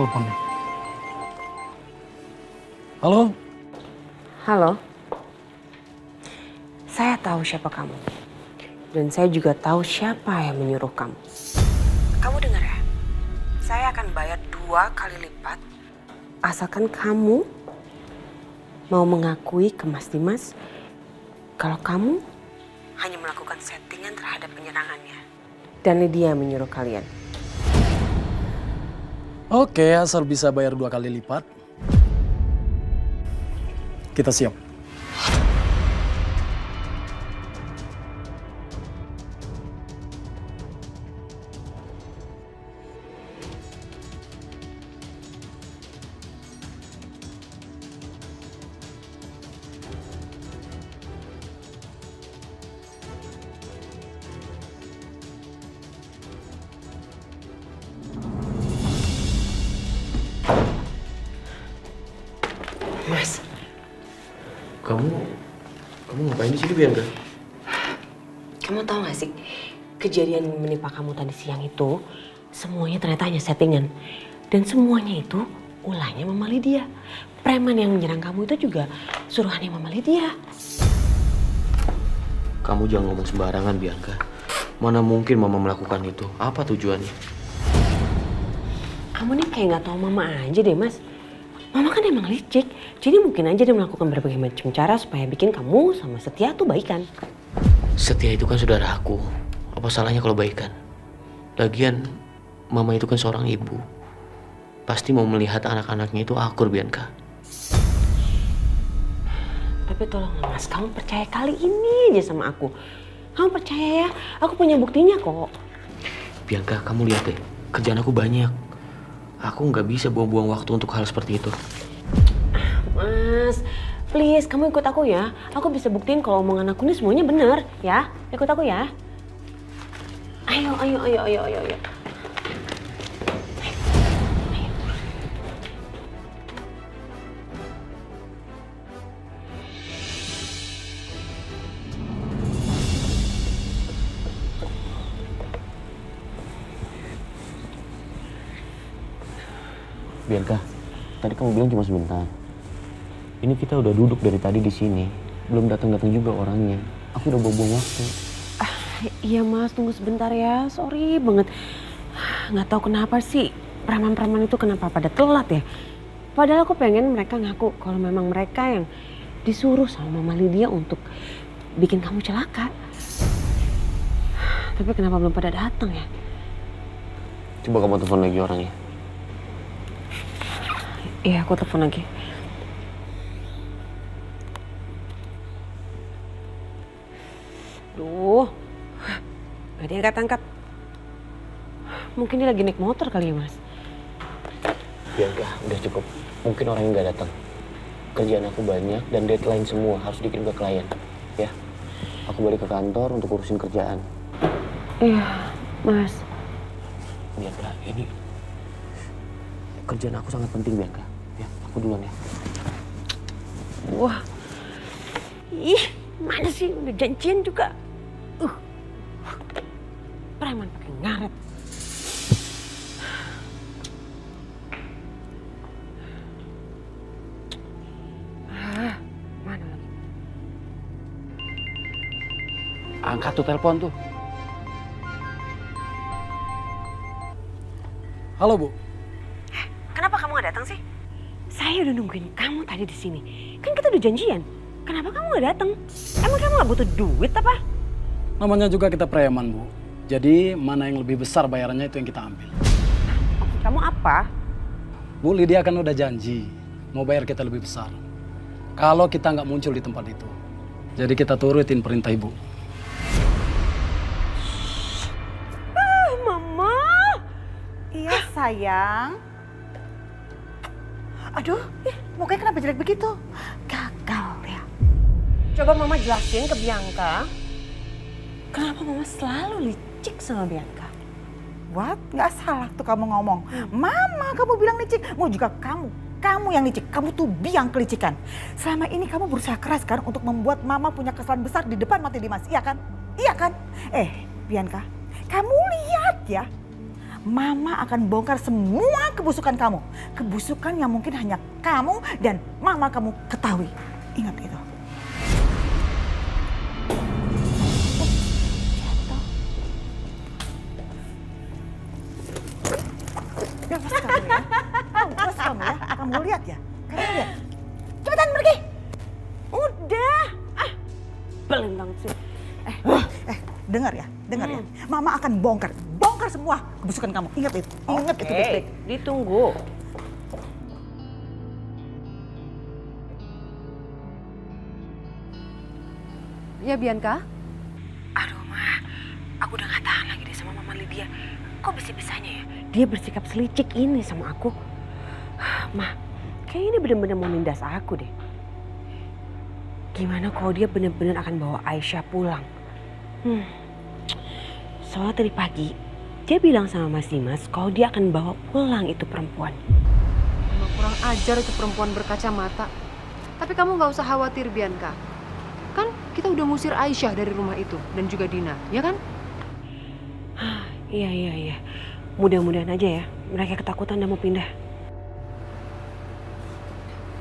telepon nih. Halo? Halo. Saya tahu siapa kamu. Dan saya juga tahu siapa yang menyuruh kamu. Kamu dengar ya? Saya akan bayar 2 kali lipat. Asalkan kamu mau mengakui ke Mas Dimas kalau kamu hanya melakukan settingan terhadap penyerangannya. Dan dia yang menyuruh kalian. Oke, asal bisa bayar 2 kali lipat. Kita siap. Mas, Kamu ngapain di sini, Bianca? kamu tahu gak sih kejadian yang menimpa kamu tadi siang itu semuanya ternyata hanya settingan. Dan semuanya itu ulahnya Mama Lydia. Preman yang menyerang kamu itu juga suruhannya Mama Lydia. Kamu jangan ngomong sembarangan, Bianca. Mana mungkin Mama melakukan itu? Apa tujuannya? Kamu nih kayak gak tahu Mama aja deh, Mas. Mama kan emang licik, jadi mungkin aja dia melakukan berbagai macam cara supaya bikin kamu sama Setia tuh baikan. Setia itu kan saudara aku. Apa salahnya kalau baikan? Lagian, Mama itu kan seorang ibu. Pasti mau melihat anak-anaknya itu akur, Bianca. Tapi tolonglah Mas, kamu percaya kali ini aja sama aku. Kamu percaya ya, aku punya buktinya kok. Bianca, kamu lihat deh, kerjaan aku banyak. Aku nggak bisa buang-buang waktu untuk hal seperti itu. Mas, please kamu ikut aku ya. Aku bisa buktiin kalau omongan aku ini semuanya benar ya. Ikut aku ya. Ayo. Bianca, tadi kamu bilang cuma sebentar. Ini kita udah duduk dari tadi di sini, belum datang-datang juga orangnya. Aku udah buang-buang waktu. Iya Mas, tunggu sebentar ya. Sorry banget. Nggak tahu kenapa sih preman-preman itu kenapa pada telat ya. Padahal aku pengen mereka ngaku kalau memang mereka yang disuruh sama Mama Lydia untuk bikin kamu celaka. Tapi kenapa belum pada datang ya? Coba kamu telepon lagi orangnya. Iya, aku telepon lagi. Duh, gak diangkat-angkat. Mungkin dia lagi naik motor kali ya, Mas? Bianca, udah cukup. Mungkin orangnya nggak datang. Kerjaan aku banyak dan deadline semua harus dikirim ke klien. Ya, aku balik ke kantor untuk urusin kerjaan. Iya, Mas. Bianca, ini kerjaan aku sangat penting, Bianca. Ya, aku duluan ya. Wah, ih, mana sih udah janjian juga. Preman pakai ngaret. Mana lagi? Angkat tuh telepon tuh. Halo, Bu. Kenapa kamu gak datang sih? Saya udah nungguin kamu tadi di sini. Kan kita udah janjian. Kenapa kamu gak datang? Emang kamu gak butuh duit apa? Namanya juga kita preman, Bu. Jadi mana yang lebih besar bayarannya itu yang kita ambil. Maksud kamu apa? Bu, Lydia kan udah janji mau bayar kita lebih besar kalau kita nggak muncul di tempat itu. Jadi kita turutin perintah Ibu. Mama. Iya sayang. Aduh, mukanya kenapa jelek begitu? Gagal ya. Coba Mama jelasin ke Bianca. Kenapa Mama selalu licik sama Bianca? What? Nggak salah tuh kamu ngomong. Mama kamu bilang licik. Mau juga kamu yang licik. Kamu tuh biang kelicikan. Selama ini kamu berusaha keras kan untuk membuat Mama punya kesalahan besar di depan mata Dimas. Iya kan? Iya kan? Bianca, kamu lihat ya. Mama akan bongkar semua kebusukan kamu. Kebusukan yang mungkin hanya kamu dan mama kamu ketahui. Ingat itu. Awas kamu ya. Awas kamu ya. Kamu lihat ya. Kamu lihat. Cepetan pergi. Udah. Belum banget sih. Dengar ya. Mama akan bongkar semua kebusukan kamu. Ingat itu. Ingat itu baik-baik. Ditunggu. Ya Bianca? Aduh Ma, aku udah gak tahan lagi deh sama Mama Lydia. Kok bisa-bisanya ya dia bersikap selicik ini sama aku? Ma, kayaknya ini bener-bener mau nindas aku deh. Gimana kalau dia bener-bener akan bawa Aisyah pulang? Soalnya tadi pagi dia bilang sama Mas Dimas kalau dia akan bawa pulang itu perempuan. Emang kurang ajar itu perempuan berkacamata. Tapi kamu gak usah khawatir Bianca. Kan kita udah ngusir Aisyah dari rumah itu dan juga Dina, ya kan? Iya. Mudah-mudahan aja ya mereka ketakutan dan mau pindah.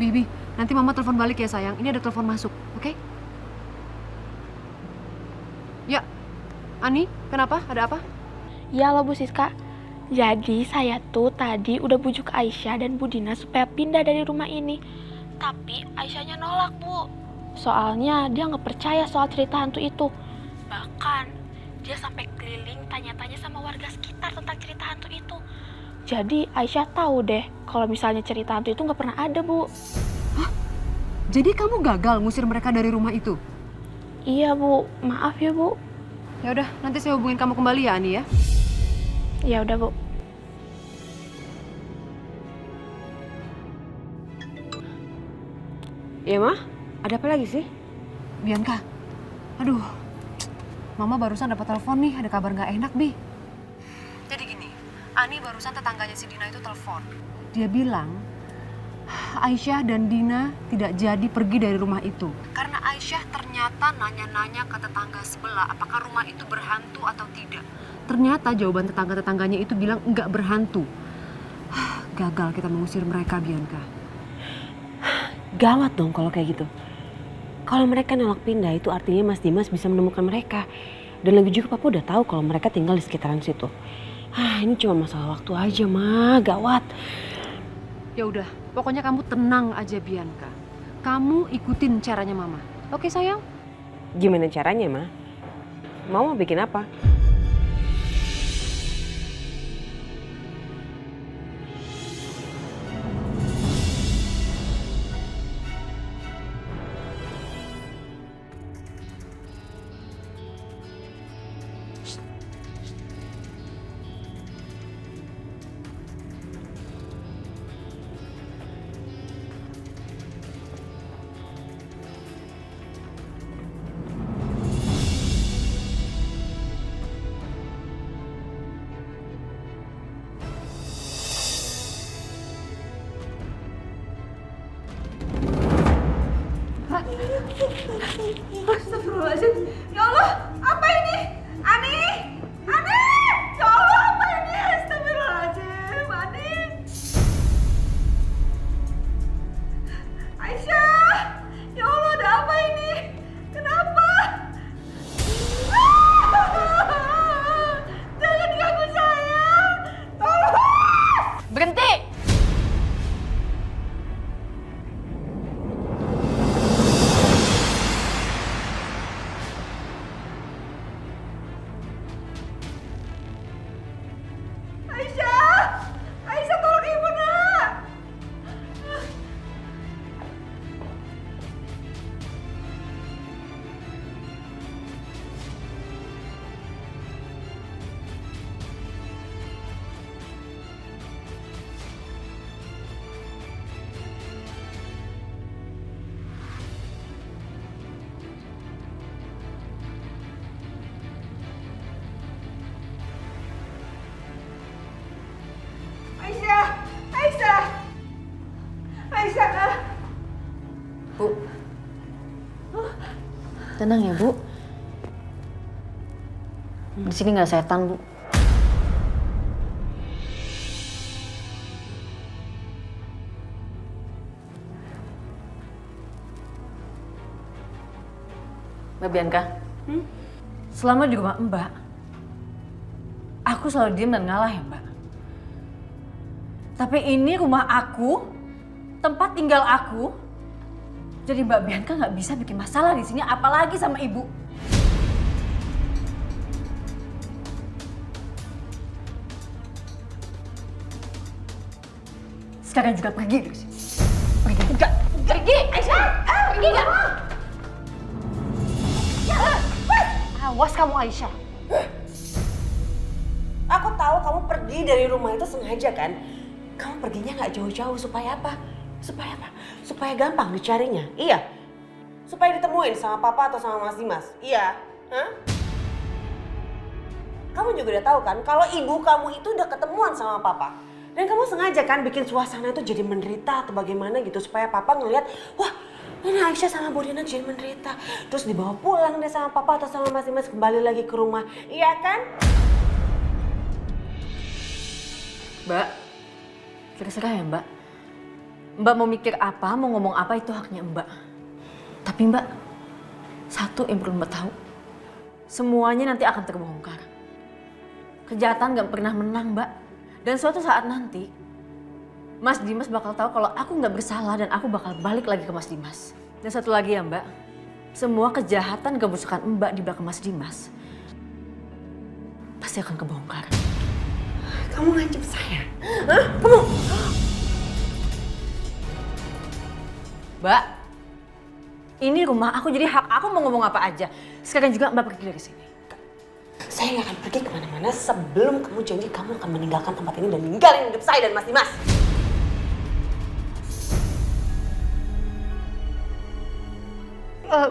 Bibi, nanti mama telepon balik ya sayang. Ini ada telepon masuk, oke? Ya, Ani, kenapa? Ada apa? Ya loh Bu Siska, jadi saya tuh tadi udah bujuk Aisyah dan Bu Dina supaya pindah dari rumah ini. Tapi Aisyahnya nolak Bu, soalnya dia nggak percaya soal cerita hantu itu. Bahkan dia sampai keliling tanya-tanya sama warga sekitar tentang cerita hantu itu. Jadi Aisyah tahu deh kalau misalnya cerita hantu itu nggak pernah ada Bu. Hah? Jadi kamu gagal ngusir mereka dari rumah itu? Iya Bu, maaf ya Bu. Ya udah, nanti saya hubungin kamu kembali ya Ani ya. Ya udah Bu. Ya Ma, ada apa lagi sih? Bianca, aduh, mama barusan dapat telepon nih, ada kabar nggak enak Bi. Jadi gini, Ani barusan tetangganya si Dina itu telepon. Dia bilang Aisyah dan Dina tidak jadi pergi dari rumah itu. Karena Aisyah ternyata nanya-nanya ke tetangga sebelah apakah rumah itu berhantu atau tidak. Ternyata jawaban tetangga-tetangganya itu bilang enggak berhantu. Gagal kita mengusir mereka Bianca. Gawat dong kalau kayak gitu. Kalau mereka nolak pindah itu artinya Mas Dimas bisa menemukan mereka. Dan lagi juga Papa udah tahu kalau mereka tinggal di sekitaran situ. Ini cuma masalah waktu aja Ma, gawat. Ya udah, pokoknya kamu tenang aja Bianca. Kamu ikutin caranya mama. Oke sayang? Gimana caranya Ma? Mau bikin apa? Astagfirullahaladzim. Ya Allah, apa ini? Ani! Ani! Ya Allah, apa ini? Astagfirullahaladzim, Ani! Aisyah! Ya Allah, ada apa ini? Kenapa? Jangan ganggu saya! Tolong! Berhenti! Aisyah tolong ibu nak. Aisyah. Bu. Tenang ya Bu. Di sini nggak setan Bu. Mbak Bianca, selama di rumah Mbak, aku selalu diam dan ngalah ya Mbak. Tapi ini rumah aku, tempat tinggal aku, jadi Mbak Bianca nggak bisa bikin masalah di sini, apalagi sama ibu. Sekarang juga pergi dari sini. Pergi juga. Pergi, Aisyah. Pergi nggak? Awas kamu Aisyah. Aku tahu kamu pergi dari rumah itu sengaja kan? Kamu perginya nggak jauh-jauh supaya apa? Supaya apa? Supaya gampang dicarinya. Iya. Supaya ditemuin sama papa atau sama Mas Dimas. Iya. Hah? Kamu juga udah tahu kan kalau ibu kamu itu udah ketemuan sama papa. Dan kamu sengaja kan bikin suasana itu jadi menderita atau bagaimana gitu supaya papa ngelihat, wah ini Aisyah sama Bu Dina jadi menderita. Terus dibawa pulang deh sama papa atau sama Mas Dimas kembali lagi ke rumah. Iya kan? Mbak, terserah ya Mbak. Mbak mau mikir apa, mau ngomong apa itu haknya Mbak. Tapi Mbak, satu yang perlu Mbak tahu. Semuanya nanti akan terbongkar. Kejahatan gak pernah menang Mbak. Dan suatu saat nanti, Mas Dimas bakal tahu kalau aku nggak bersalah dan aku bakal balik lagi ke Mas Dimas. Dan satu lagi ya Mbak, semua kejahatan kebusukan Mbak di belakang Mas Dimas pasti akan kebongkar. Kamu ngancam saya? Hah? Kamu? Mbak, ini rumah aku jadi hak aku mau ngomong apa aja. Sekarang juga Mbak pergi dari sini. Saya nggak akan pergi kemana-mana sebelum kamu janji kamu akan meninggalkan tempat ini dan ninggalin hidup saya dan Mas Dimas.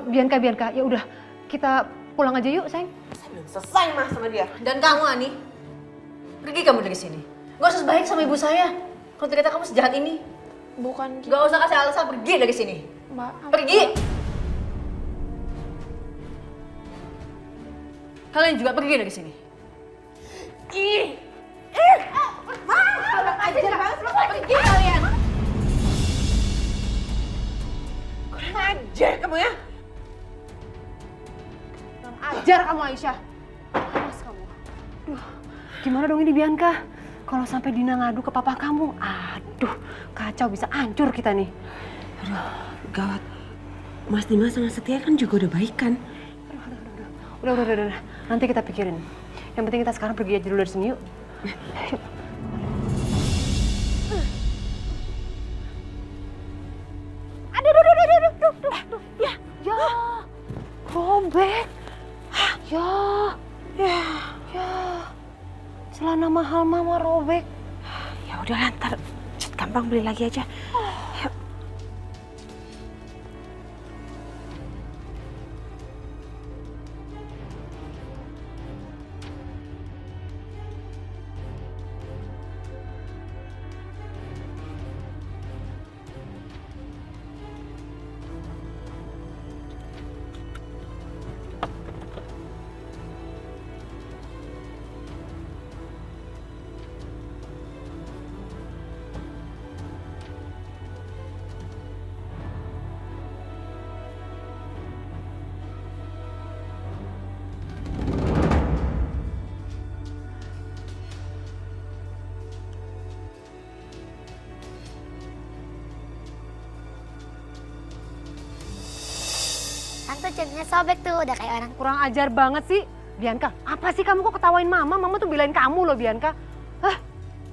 Bianca, ya udah kita pulang aja yuk, sayang. Saya belum selesai mah sama dia. Dan kamu, Ani, pergi kamu dari sini. Gak usah baik sama ibu saya. Kalau ternyata kamu sejahat ini, Bukan gitu, gak usah kasih alasan pergi dari sini. Mbak. Pergi. Kalian juga pergi dari sini. Ajar banget lu, pergi kalian. Kurang ajar kamu ya. Kurang ajar kamu, Aisyah. Awas kamu. Duh, gimana dong ini Bianca? Kalau sampai Dina ngadu ke papa kamu, aduh, kacau, bisa hancur kita nih. Aduh, gawat. Mas Dimas sama Setia kan juga udah baik kan? Udah. Nanti kita pikirin. Yang penting kita sekarang pergi aja dulu dari sini yuk. Aduh. Ya. Robek. Ya. Celana mahal mama robek. Ya udah ntar gampang beli lagi aja. Yuk. Tante jadinya sobek tuh, udah kayak orang. Kurang ajar banget sih. Bianca, apa sih kamu kok ketawain mama? Mama tuh belain kamu loh Bianca.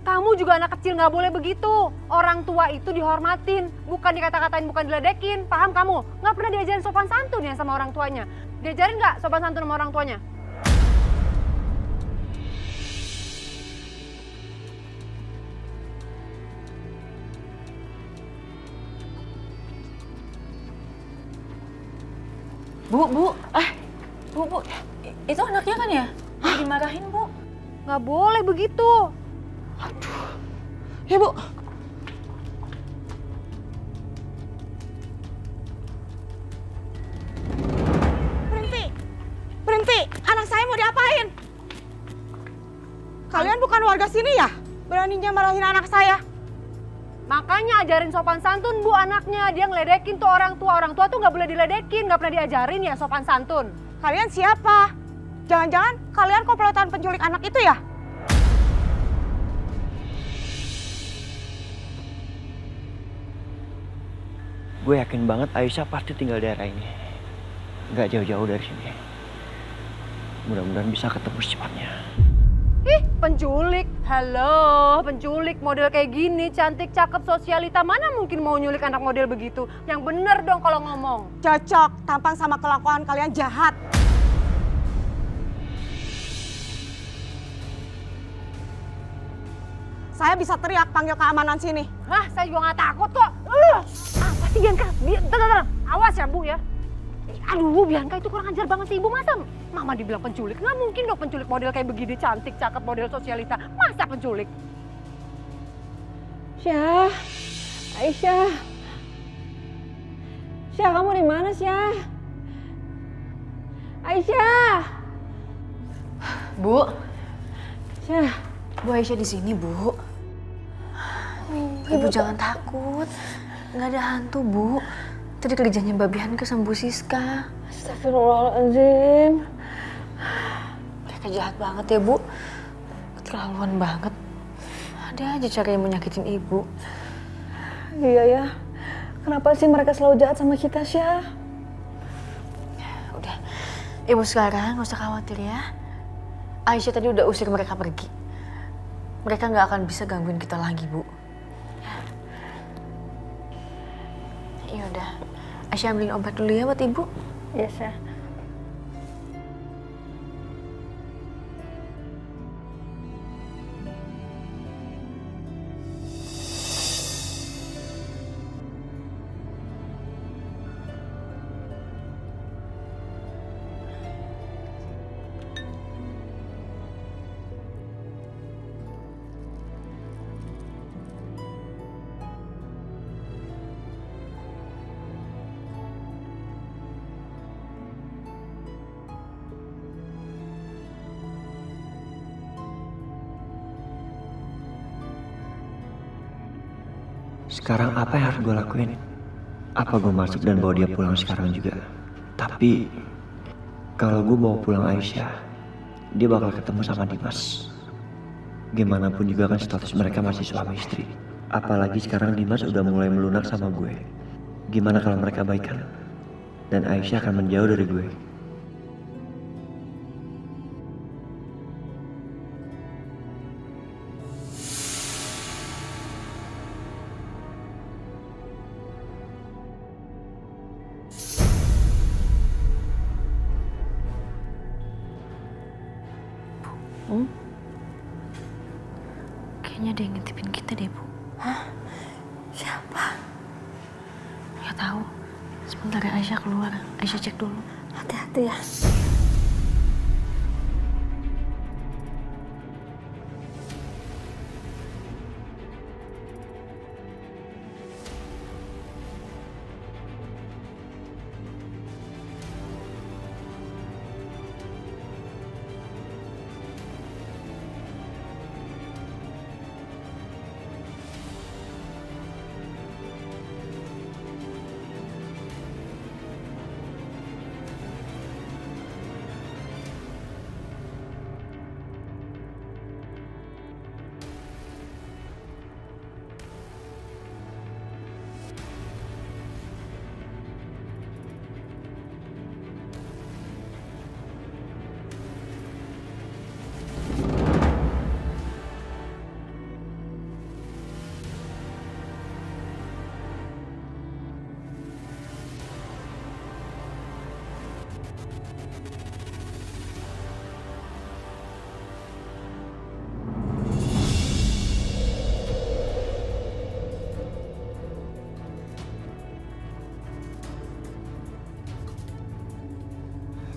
Kamu juga anak kecil nggak boleh begitu. Orang tua itu dihormatin, bukan dikata-katain, bukan diledekin. Paham kamu? Nggak pernah diajarin sopan santun ya sama orang tuanya. Diajarin nggak sopan santun sama orang tuanya? Bu, itu anaknya kan ya? Dimarahin, Bu. Nggak boleh begitu. Aduh. Ya, Bu. Berhenti, anak saya mau diapain? Kalian bukan warga sini ya? Beraninya marahin anak saya? Makanya ajarin sopan santun Bu anaknya. Dia ngeledekin tuh orang tua. Orang tua tuh nggak boleh diledekin, nggak pernah diajarin ya sopan santun. Kalian siapa? Jangan-jangan kalian komplotan penculik anak itu ya? Gue yakin banget Aisyah pasti tinggal di daerah ini. Gak jauh-jauh dari sini. Mudah-mudahan bisa ketemu secepatnya. Ih, penculik. Halo, penculik model kayak gini, cantik, cakep, sosialita. Mana mungkin mau nyulik anak model begitu? Yang bener dong kalau ngomong. Cocok, tampang sama kelakuan kalian jahat. Saya bisa teriak panggil keamanan sini. Hah, saya juga nggak takut kok. Apa sih Bianca? Tenang. Awas ya Bu ya. Aduh, Bianca itu kurang ajar banget sih Ibu. Masa Mama dibilang penculik? Nggak mungkin dong penculik model kayak begini, cantik, cakep, model sosialita. Masa penculik? Syah, Aisyah. Syah, kamu di mana, Syah? Aisyah. Bu, Syah. Bu Aisyah di sini, Bu. Ibu jangan takut. Nggak ada hantu, Bu. Tadi kerjanya Mbak Bianca sama Bu Siska. Astagfirullahaladzim. Mereka jahat banget ya, Bu. Keterlaluan banget. Ada aja cara yang menyakitin Ibu. Iya ya. Kenapa sih mereka selalu jahat sama kita, Syah? Udah, Ibu sekarang nggak usah khawatir ya. Aisyah tadi udah usir mereka pergi. Mereka nggak akan bisa gangguin kita lagi, Bu. Ya udah, Aisyah ambilin obat dulu ya buat Ibu. Iya, Syah. Sekarang apa yang harus gue lakuin? Apa gue masuk dan bawa dia pulang sekarang juga? Tapi kalau gue bawa pulang Aisyah, dia bakal ketemu sama Dimas. Gimana pun juga kan status mereka masih suami istri. Apalagi sekarang Dimas udah mulai melunak sama gue. Gimana kalau mereka baikan? Dan Aisyah akan menjauh dari gue. Kayaknya ada yang ngintipin kita deh, Bu. Hah? Siapa? Nggak tahu. Sebentar ya Aisyah keluar. Aisyah cek dulu. Hati-hati ya.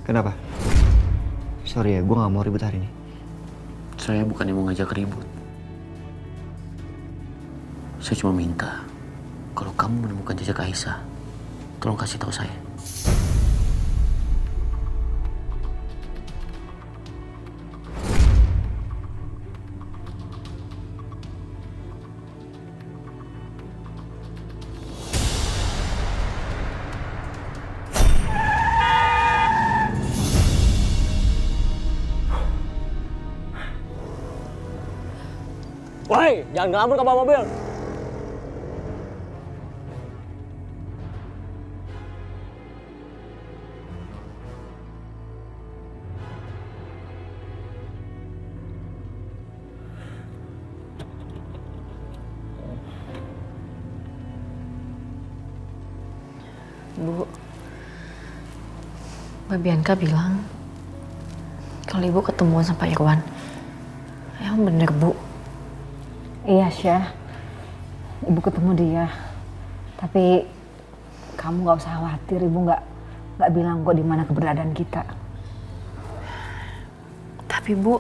Kenapa? Sorry ya, gue gak mau ribut hari ini. Saya bukannya mau ngajak ribut. Saya cuma minta, kalau kamu menemukan jejak Aisyah, tolong kasih tahu saya. Hei, jangan ngelamun ke bawah mobil. Bu, Mbak Bianca bilang kalau Ibu ketemuan sama Pak Irwan. Emang bener, Bu? Iya, Syah. Ibu ketemu dia. Tapi kamu nggak usah khawatir, Ibu nggak bilang kok di mana keberadaan kita. Tapi Bu,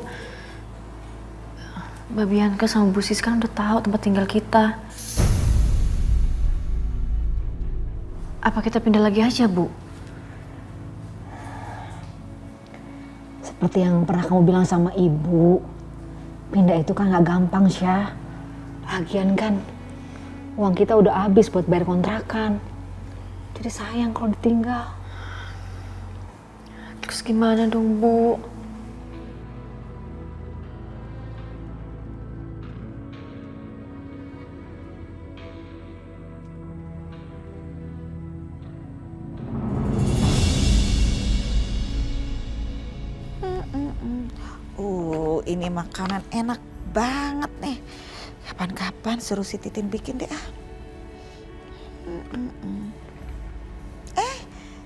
Mbak Bianca sama Bu Siska kan udah tahu tempat tinggal kita. Apa kita pindah lagi aja, Bu? Seperti yang pernah kamu bilang sama Ibu, pindah itu kan nggak gampang, Syah. Lagian kan uang kita udah habis buat bayar kontrakan. Jadi sayang kalau ditinggal. Terus gimana dong, Bu? Ini makanan enak banget nih. Kapan-kapan suruh si Titin bikin deh ah.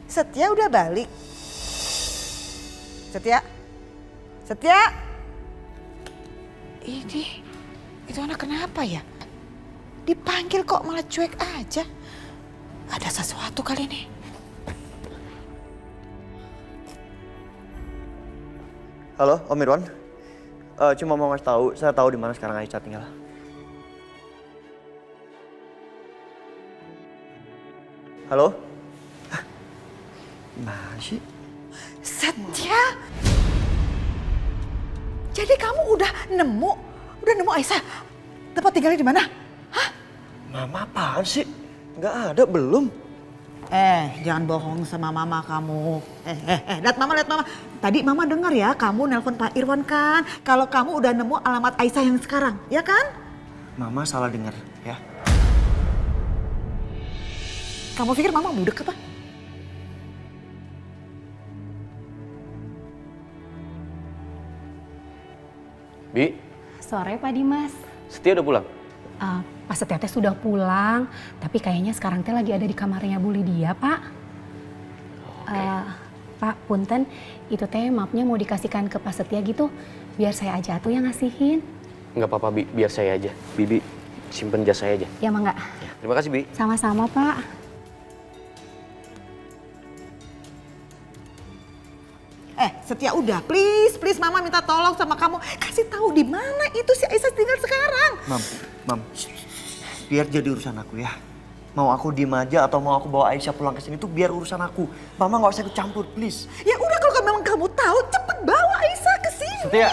Setia udah balik. Setia? Setia? Itu anak kenapa ya? Dipanggil kok malah cuek aja. Ada sesuatu kali ini. Halo, Om Irwan. Cuma mau ngasih tahu, saya tahu di mana sekarang Aisyah tinggal. Halo? Hah? Gimana sih? Setia? Jadi kamu udah nemu Aisyah? Tempat tinggalnya di mana? Hah? Mama apaan sih? Nggak ada, belum. Jangan bohong sama mama kamu. Lihat mama. Tadi mama dengar ya, kamu nelpon Pak Irwan kan? Kalau kamu udah nemu alamat Aisyah yang sekarang, ya kan? Mama salah dengar, ya. Kamu pikir mama budek apa? Bi, Sore Pak Dimas. Setia udah pulang? Pak Setia teh sudah pulang, tapi kayaknya sekarang teh lagi ada di kamarnya Bu Lydia, Pak. Pak, punten, itu teh mapnya mau dikasihkan ke Pak Setia gitu, biar saya aja tuh yang ngasihin. Nggak apa-apa, Bi. Biar saya aja. Bibi, simpen jas saya aja. Ya, Mangga. Ya, terima kasih, Bi. Sama-sama, Pak. Setia udah, please mama minta tolong sama kamu. Kasih tahu di mana itu si Aisyah tinggal sekarang. Mam, biar jadi urusan aku ya. Mau aku diem aja atau mau aku bawa Aisyah pulang ke sini tuh biar urusan aku. Mama nggak usah ikut campur, please. Ya udah kalau memang kamu tahu, cepet bawa Aisyah ke sini. Setia.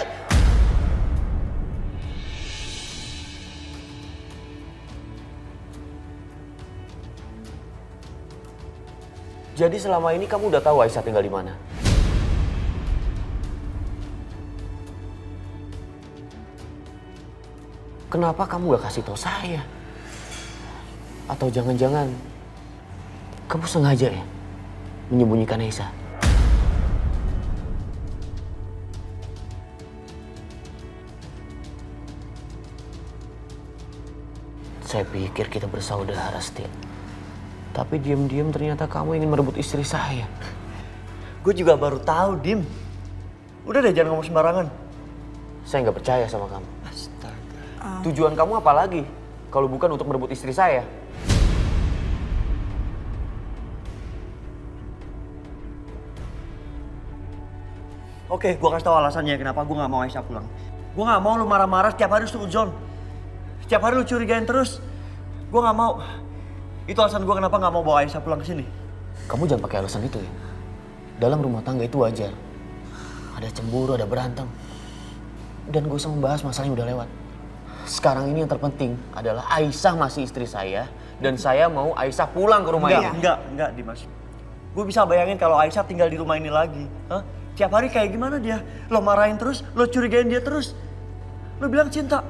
Jadi selama ini kamu udah tahu Aisyah tinggal di mana? Kenapa kamu gak kasih tahu saya? Atau jangan-jangan kamu sengaja ya menyembunyikan Aisyah? Saya pikir kita bersaudara, Setia. Tapi diam-diam ternyata kamu ingin merebut istri saya. Gue juga baru tahu, Dim. Udah deh, jangan ngomong sembarangan. Saya nggak percaya sama kamu. Astaga. Tujuan kamu apa lagi kalau bukan untuk merebut istri saya? Oke, gue kasih tau alasannya kenapa gue gak mau Aisyah pulang. Gue gak mau lu marah-marah setiap hari suzon. Setiap hari lu curigain terus. Gue gak mau. Itu alasan gue kenapa gak mau bawa Aisyah pulang ke sini. Kamu jangan pakai alasan itu ya. Dalam rumah tangga itu wajar. Ada cemburu, ada berantem. Dan gue usah membahas masalah yang udah lewat. Sekarang ini yang terpenting adalah Aisyah masih istri saya. Dan saya mau Aisyah pulang ke rumah ini. Enggak, Dimas. Gue bisa bayangin kalau Aisyah tinggal di rumah ini lagi. Hah? Tiap hari kayak gimana dia? Lo marahin terus, lo curigain dia terus. Lo bilang cinta.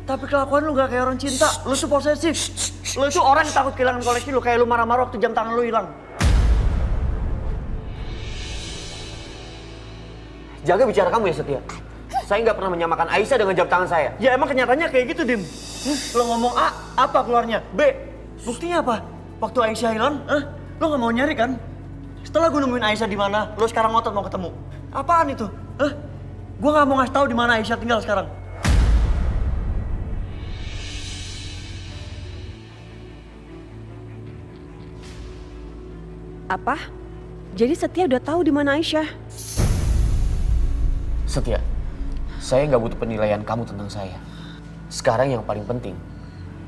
Tapi kelakuan lu gak kayak orang cinta. Lu tuh posesif. Lu tuh orang yang takut kehilangan koleksi lu. Kayak lu marah-marah waktu jam tangan lu hilang. Jaga bicara kamu ya Setia. Saya nggak pernah menyamakan Aisyah dengan jam tangan saya. Ya emang kenyataannya kayak gitu, Dim. Lo ngomong A, apa keluarnya? B. Buktinya apa? Waktu Aisyah hilang, lo gak mau nyari kan? Setelah gue nemuin Aisyah di mana, lo sekarang ngotot mau ketemu. Apaan itu? Gue gak mau ngasih tahu di mana Aisyah tinggal sekarang. Apa? Jadi Setia udah tahu di mana Aisyah? Setia, saya nggak butuh penilaian kamu tentang saya. Sekarang yang paling penting,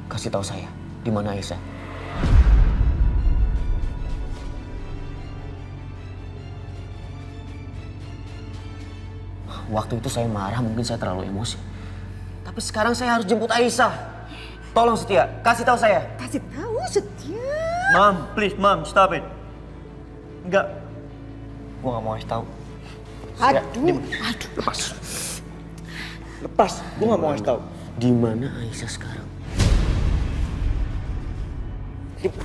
kasih tahu saya di mana Aisyah. Waktu itu saya marah, mungkin saya terlalu emosi. Tapi sekarang saya harus jemput Aisyah. Tolong Setia, kasih tahu saya. Kasih tahu Setia. Mam, please, Mam, stop it. Enggak. Gue gak mau kasih tahu. Aduh. Lepas. Lepas, gue gak mau kasih tahu. Di mana Aisyah sekarang?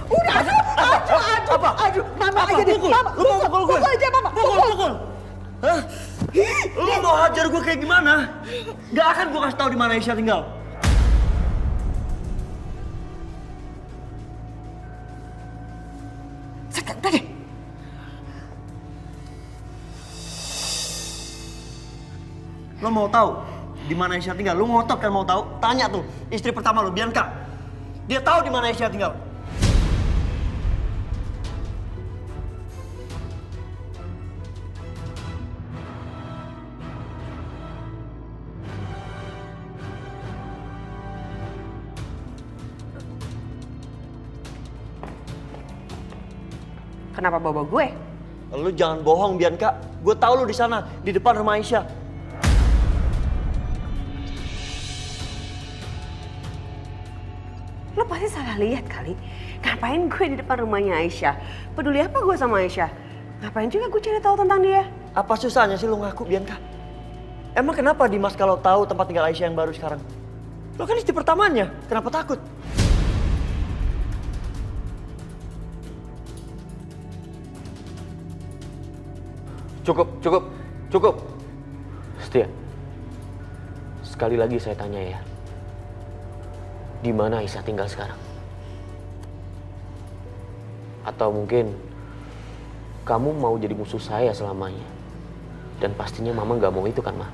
Udah, aduh, mama aja deh, mama. Lu mau pukul gue? Pukul aja, mama. Pukul. Hah? Lu mau hajar gue kayak gimana? Gak akan gue kasih tahu di mana Aisyah tinggal. Sekarang deh. Lo mau tahu di mana Aisyah tinggal? Lo ngotot kan mau tahu? Tanya tuh istri pertama lo, Bianca. Dia tahu di mana Aisyah tinggal. Kenapa bawa gue? Lu jangan bohong, Bianca. Gue tahu lu di sana, di depan rumah Aisyah. Lo pasti salah lihat kali. Ngapain gue di depan rumahnya Aisyah? Peduli apa gue sama Aisyah? Ngapain juga gue cari tahu tentang dia? Apa susahnya sih lu ngaku, Bianca? Emang kenapa Dimas kalau tahu tempat tinggal Aisyah yang baru sekarang? Lo kan istri pertamanya, kenapa takut? Cukup. Setia, sekali lagi saya tanya ya. Di mana Aisyah tinggal sekarang? Atau mungkin kamu mau jadi musuh saya selamanya? Dan pastinya Mama nggak mau itu kan, Ma?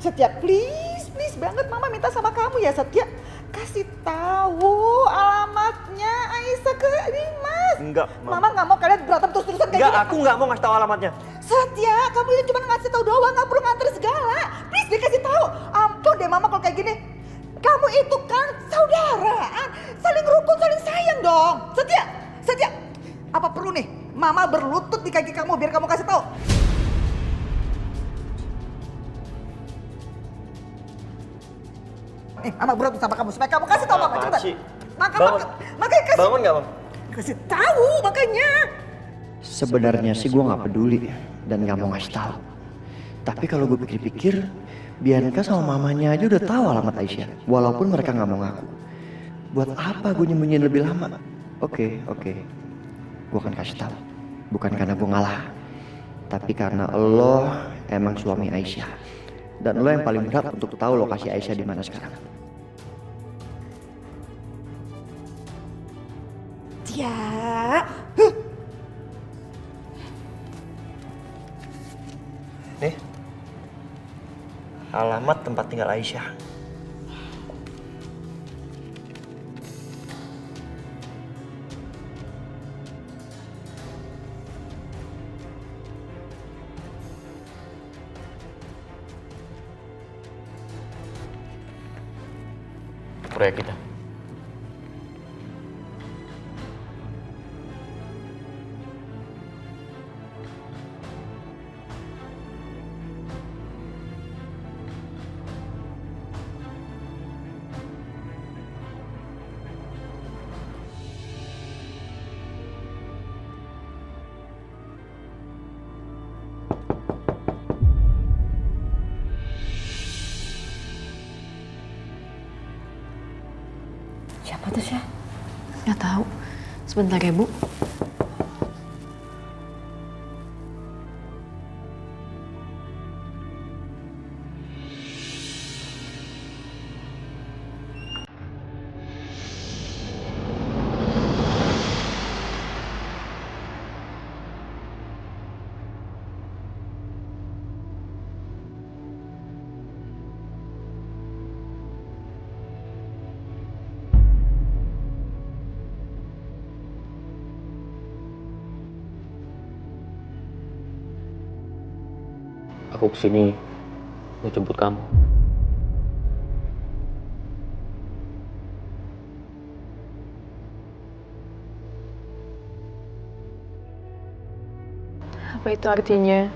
Setia, please banget mama minta sama kamu ya Setia. Kasih tahu alamatnya Aisyah ke Dimas. Enggak, Mama nggak mau kalian berantem terus-terusan kayak Enggak, gini. aku nggak mau ngasih tahu alamatnya. Setia, kamu ini cuma ngasih tahu doang, nggak perlu nganter segala. Please dikasih tahu. Ampun deh mama kalau kayak gini. Kamu itu kan saudaraan, saling rukun, saling sayang dong. Setia, apa perlu nih mama berlutut di kaki kamu biar kamu kasih tahu? Mama berat sama kamu supaya kamu kasih tahu mama cepetan. Makanya kasih. Bangun nggak, Bang? Kasih tahu makanya. Sebenarnya sih gue nggak peduli dan nggak mau ngasih tahu. Tapi kalau gue pikir-pikir, Bianca sama mamanya aja udah tahu alamat Aisyah, walaupun mereka nggak mau ngaku. Buat apa gue nyembunyiin lebih lama? Oke, gue akan kasih tahu. Bukan karena gue ngalah, tapi karena lo emang suami Aisyah dan lo yang paling berhak untuk tahu lokasi Aisyah di mana sekarang. Ya. Nih, alamat tempat tinggal Aisyah. Proyek kita. tuh, Syah? Nggak tahu. Sebentar ya, Bu. Aku kesini mau jemput kamu. Apa itu artinya?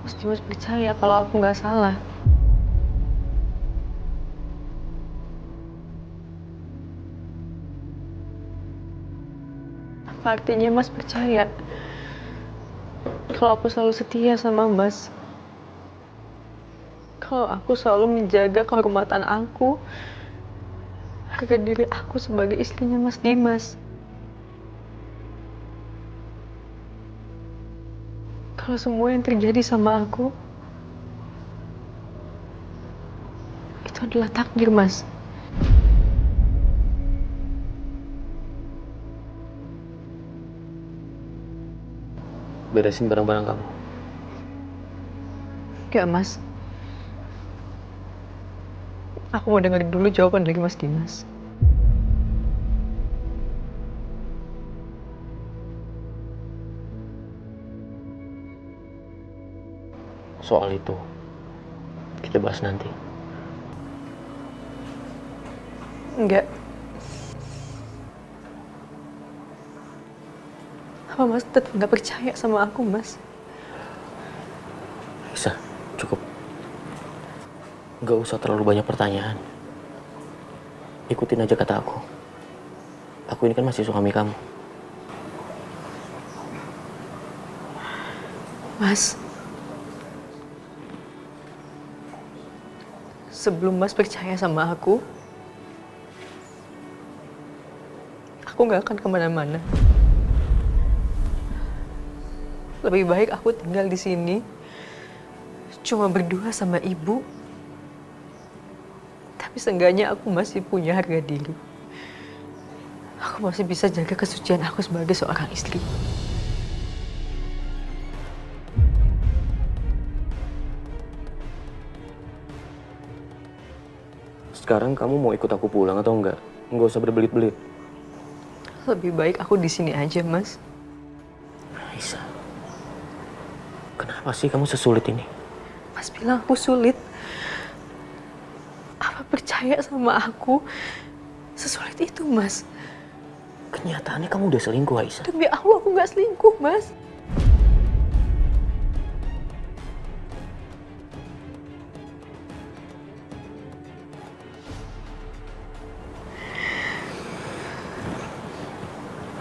Mas Dimas percaya kalau aku nggak salah. Apa artinya Mas percaya kalau aku selalu setia sama Mas? Kalau aku selalu menjaga kehormatan aku, harga diri aku sebagai istrinya Mas Dimas. Kalau semua yang terjadi sama aku, itu adalah takdir, Mas. Beresin barang-barang kamu. Enggak, Mas. Aku mau dengerin dulu jawaban dari Mas Dimas. Soal itu, kita bahas nanti. Enggak. Apa Mas tetap nggak percaya sama aku, Mas? Bisa, cukup. Nggak usah terlalu banyak pertanyaan. Ikutin aja kata aku. Aku ini kan masih suami kamu. Mas, sebelum Mas percaya sama aku nggak akan kemana-mana. Lebih baik aku tinggal di sini, cuma berdua sama ibu. Tapi seenggaknya aku masih punya harga diri. Aku masih bisa jaga kesucian aku sebagai seorang istri. Sekarang kamu mau ikut aku pulang atau enggak? Enggak usah berbelit-belit. Lebih baik aku di sini aja, Mas. Aisyah, kenapa sih kamu sesulit ini? Mas bilang aku sulit. Apa percaya sama aku sesulit itu, Mas? Kenyataannya kamu udah selingkuh, Aisyah. Demi Allah, aku nggak selingkuh, Mas.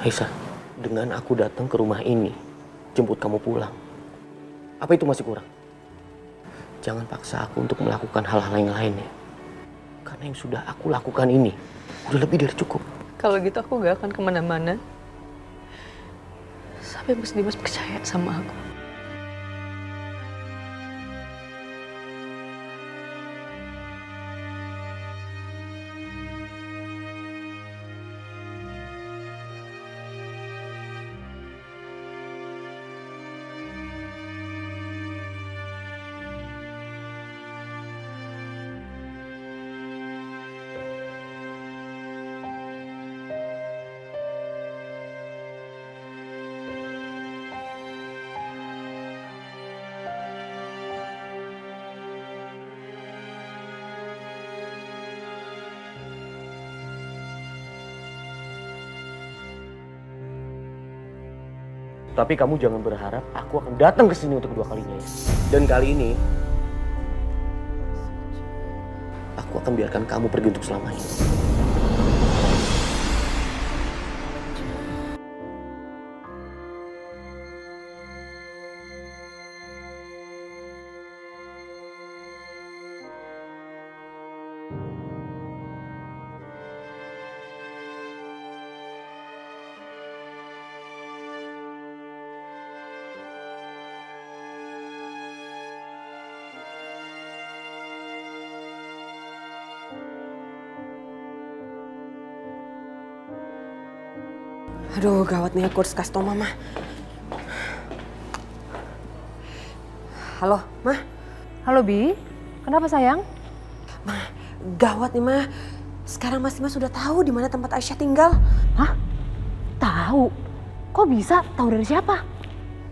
Aisyah, dengan aku datang ke rumah ini, jemput kamu pulang, apa itu masih kurang? Jangan paksa aku untuk melakukan hal-hal yang lainnya. Karena yang sudah aku lakukan ini, udah lebih dari cukup. Kalau gitu aku nggak akan kemana-mana sampai Mas Dimas percaya sama aku. Tapi kamu jangan berharap aku akan datang ke sini untuk kedua kalinya ya. Dan kali ini, aku akan biarkan kamu pergi untuk selamanya. Aduh, gawat nih, aku harus kasih tau Mama. Halo, Ma. Halo Bi, kenapa sayang? Ma, gawat nih, Ma. Sekarang Mas Dimas sudah tahu di mana tempat Aisyah tinggal. Hah? Tahu? Kok bisa? Tahu dari siapa?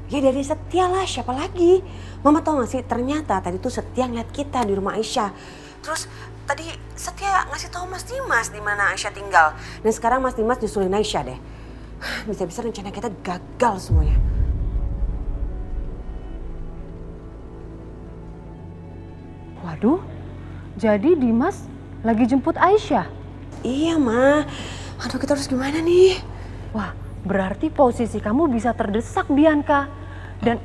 Ya dari Setia lah, siapa lagi? Mama tahu gak sih, ternyata tadi tuh Setia ngeliat kita di rumah Aisyah. Terus tadi Setia ngasih tahu Mas Dimas di mana Aisyah tinggal. Dan sekarang Mas Dimas nyusulin Aisyah deh. Bisa-bisa rencana kita gagal semuanya. Waduh, jadi Dimas lagi jemput Aisyah? Iya, Ma. Aduh, kita harus gimana nih? Wah, berarti posisi kamu bisa terdesak, Bianca. Dan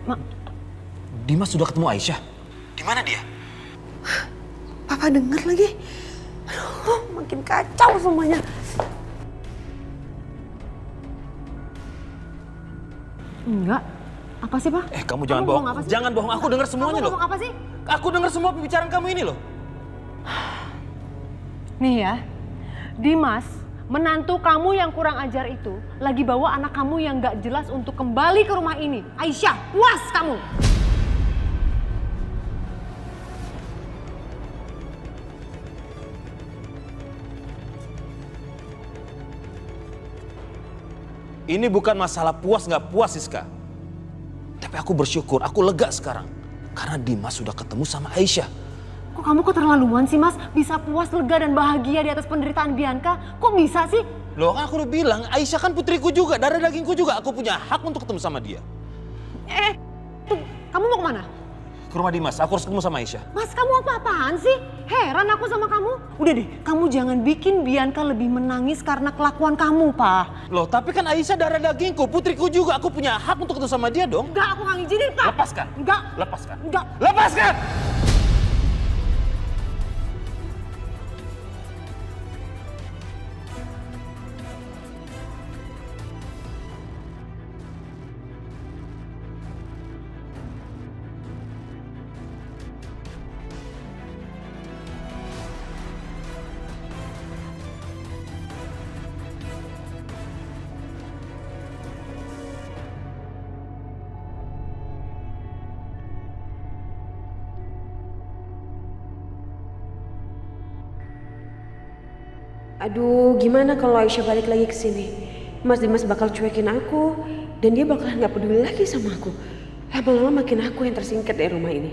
Dimas sudah ketemu Aisyah? Di mana dia? Papa denger lagi. Aduh, makin kacau semuanya. Enggak. Apa sih, Pak? Kamu jangan bohong. Jangan bohong, aku dengar semuanya loh. Kamu ngomong apa sih? Aku dengar semua pembicaraan kamu ini loh. Nih ya, Dimas, menantu kamu yang kurang ajar itu lagi bawa anak kamu yang gak jelas untuk kembali ke rumah ini. Aisyah, puas kamu! Ini bukan masalah puas nggak puas, Siska. Tapi aku bersyukur, aku lega sekarang. Karena Dimas sudah ketemu sama Aisyah. Kok kamu keterlaluan sih, Mas? Bisa puas, lega, dan bahagia di atas penderitaan Bianca? Kok bisa sih? Loh, kan aku udah bilang, Aisyah kan putriku juga, darah dagingku juga. Aku punya hak untuk ketemu sama dia. Tuh, kamu mau kemana? Ke rumah Dimas, aku harus ketemu sama Aisyah. Mas, kamu apa-apaan sih? Heran aku sama kamu. Udah deh, kamu jangan bikin Bianca lebih menangis karena kelakuan kamu, Pak. Loh, tapi kan Aisyah darah dagingku, putriku juga. Aku punya hak untuk ketemu sama dia dong. Enggak, aku nggak ngizinin, Pak. Lepaskan. Enggak. Lepaskan. Enggak. Lepaskan! Aduh, gimana kalau Aisyah balik lagi ke sini? Mas Dimas bakal cuekin aku dan dia bakalan nggak peduli lagi sama aku. Lama-lama makin aku yang tersingkir dari rumah ini.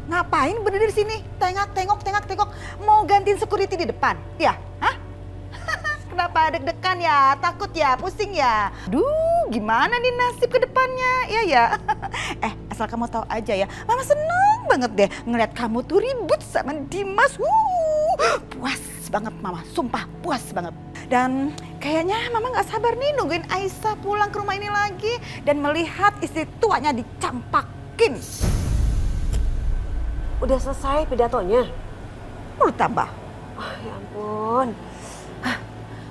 Ngapain berdiri di sini? Tengok. Mau gantiin security di depan? Ya? Hah? Kenapa deg-degan ya? Takut ya? Pusing ya? Duh, gimana nih nasib ke depannya? Iya ya. Asal kamu tahu aja ya, Mama seneng banget deh ngeliat kamu tuh ribut sama Dimas. Puas banget Mama, sumpah puas banget. Dan kayaknya Mama gak sabar nih nungguin Aisyah pulang ke rumah ini lagi dan melihat istri tuanya dicampakin. Udah selesai pidatonya? Perlu tambah. Oh, ya ampun.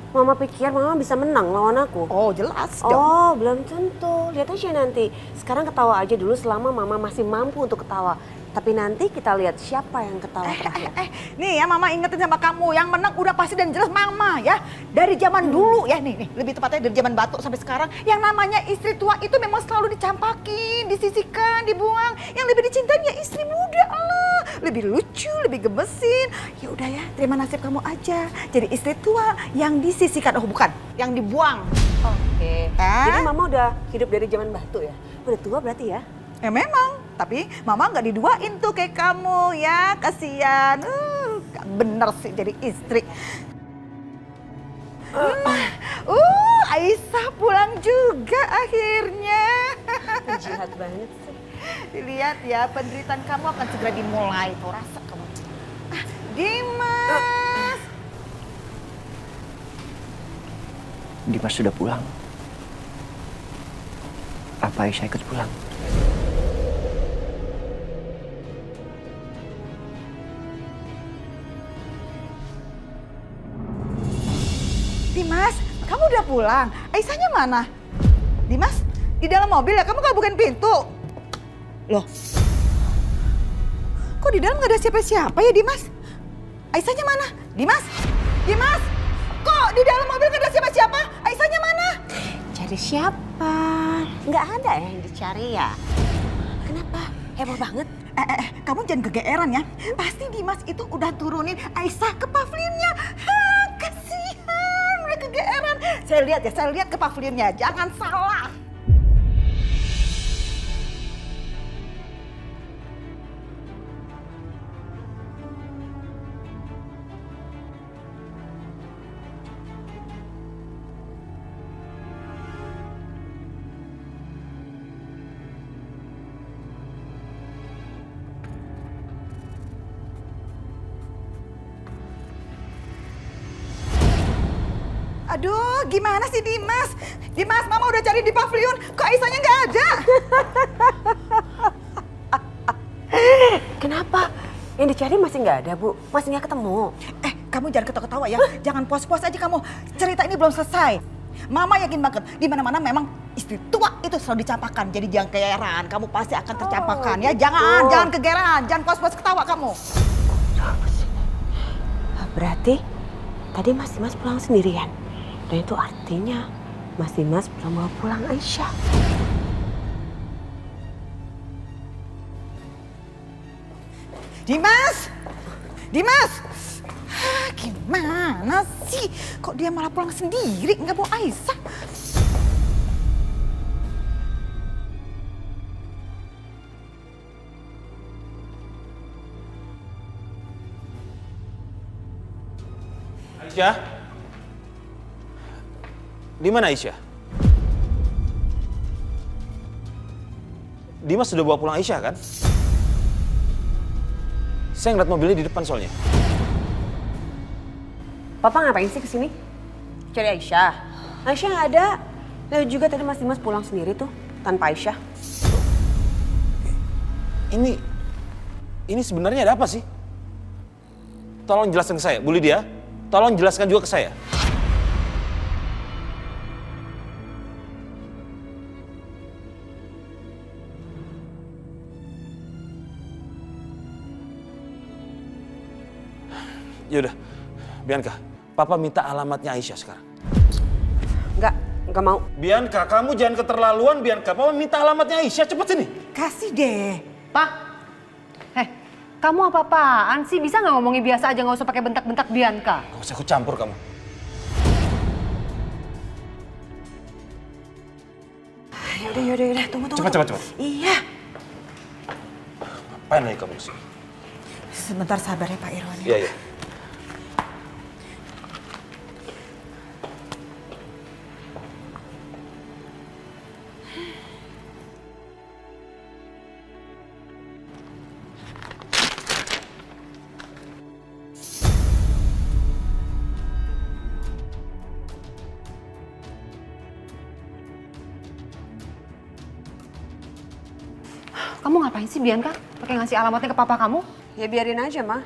Mama pikir Mama bisa menang lawan aku. Oh, jelas dong. Oh, belum tentu. Lihat aja nanti. Sekarang ketawa aja dulu selama Mama masih mampu untuk ketawa. Tapi nanti kita lihat siapa yang ketawa terakhir. Nih ya, Mama ingetin sama kamu, yang menang udah pasti dan jelas Mama ya. Dari zaman dulu ya, nih lebih tepatnya dari zaman Batuk sampai sekarang, yang namanya istri tua itu memang selalu dicampakin, disisihkan, dibuang. Yang lebih dicintain ya istri muda Allah. Lebih lucu, lebih gemesin. Ya udah ya, terima nasib kamu aja. Jadi istri tua yang disisihkan, oh bukan, yang dibuang. Oke. Jadi Mama udah hidup dari zaman Batu ya? Udah tua berarti ya? Ya memang, tapi Mama nggak diduain tuh kayak kamu ya, kasihan. Gak bener sih jadi istri. Aisyah pulang juga akhirnya. Jahat banget sih. Dilihat ya, penderitaan kamu akan segera dimulai. Tuh rasa kamu. Dimas. Dimas sudah pulang. Apa Aisyah ikut pulang? Dimas, kamu udah pulang. Aisyahnya mana? Dimas, di dalam mobil ya? Kamu gak bukain pintu? Loh, Kok di dalam nggak ada siapa-siapa ya, Dimas? Aisyahnya mana? Dimas? Dimas? Kok di dalam mobil nggak ada siapa-siapa? Aisyahnya mana? Cari siapa? Nggak ada ya yang dicari ya? Kenapa? Heboh banget. Kamu jangan kegeeran ya. Pasti Dimas itu udah turunin Aisyah ke pavilionnya. Kasihan, mereka kegeeran. Saya lihat ke pavilionnya. Jangan salah. Aduh, gimana sih Dimas? Dimas, Mama udah cari di pavilion, kok Aisyahnya nggak ada? Kenapa? Yang dicari masih nggak ada, Bu. Masih nggak ketemu. Kamu jangan ketawa-ketawa ya. Jangan puas-puas aja kamu. Cerita ini belum selesai. Mama yakin banget, di mana-mana memang istri tua itu selalu dicampakkan. Jadi jangan kegeeran, kamu pasti akan tercampakkan ya. Jangan kegeeran, jangan puas-puas ketawa kamu. Berarti tadi Mas Dimas pulang sendirian. Dan itu artinya Mas Dimas belum bawa pulang Aisyah. Dimas! Dimas! Gimana sih? Kok dia malah pulang sendiri, nggak bawa Aisyah? Aisyah? Di mana Aisyah? Dimas sudah bawa pulang Aisyah kan? Saya ngeliat mobilnya di depan soalnya. Papa ngapain sih kesini? Cari Aisyah. Aisyah nggak ada. Lalu juga tadi Mas Dimas pulang sendiri tuh tanpa Aisyah. Ini sebenarnya ada apa sih? Tolong jelaskan ke saya, Bu Lydia. Tolong jelaskan juga ke saya. Yaudah, Bianca, Papa minta alamatnya Aisyah sekarang. Nggak mau. Bianca, kamu jangan keterlaluan, Bianca. Papa minta alamatnya Aisyah, cepet sini. Kasih deh. Pak, kamu apa-apaan sih? Bisa nggak ngomongin biasa aja, nggak usah pakai bentak-bentak Bianca. Gak usah ikut campur kamu. Yaudah, tunggu. Cepat. Iya. Ngapain lagi kamu kesini? Sebentar sabar ya Pak Irwan. Iya. Kamu ngapain sih Bianca? Pakai ngasih alamatnya ke papa kamu? Ya biarin aja, Ma.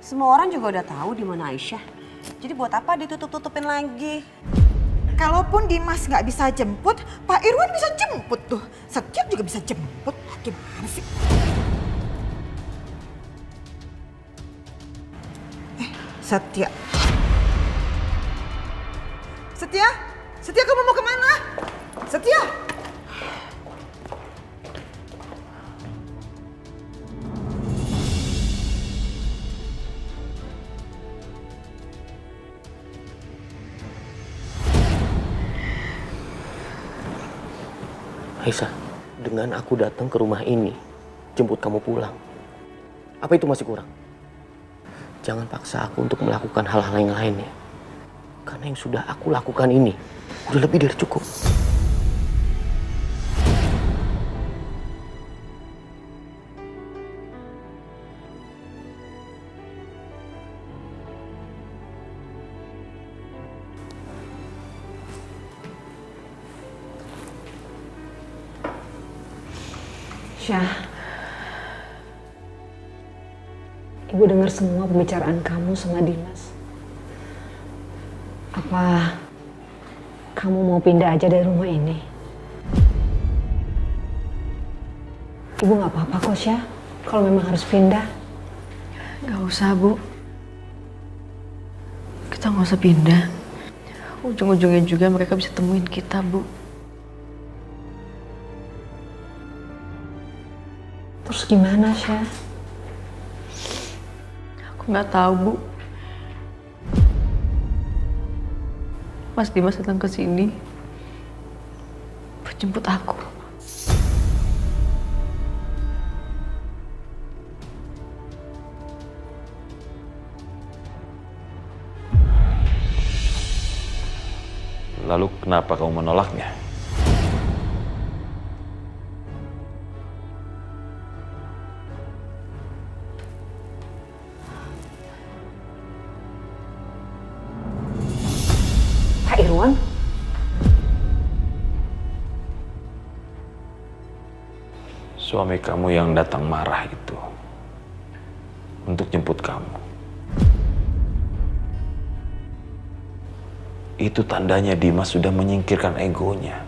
Semua orang juga udah tahu di mana Aisyah. Jadi buat apa ditutup-tutupin lagi? Kalaupun Dimas nggak bisa jemput, Pak Irwan bisa jemput tuh. Setia juga bisa jemput. Gimana sih? Setia. Setia kamu mau kemana? Setia. Aisyah, dengan aku datang ke rumah ini, jemput kamu pulang. Apa itu masih kurang? Jangan paksa aku untuk melakukan hal-hal yang lainnya. Karena yang sudah aku lakukan ini, udah lebih dari cukup. Syah, Ibu dengar semua pembicaraan kamu sama Dimas. Apa kamu mau pindah aja dari rumah ini? Ibu nggak apa-apa kok, Syah, kalau memang harus pindah. Gak usah, Bu. Kita nggak usah pindah. Ujung-ujungnya juga mereka bisa temuin kita, Bu. Terus gimana, Syah? Aku nggak tahu, Bu. Mas Dimas datang ke sini buat jemput aku. Lalu kenapa kamu menolaknya? Pak Irwan? Suami kamu yang datang marah itu untuk jemput kamu. Itu tandanya Dimas sudah menyingkirkan egonya.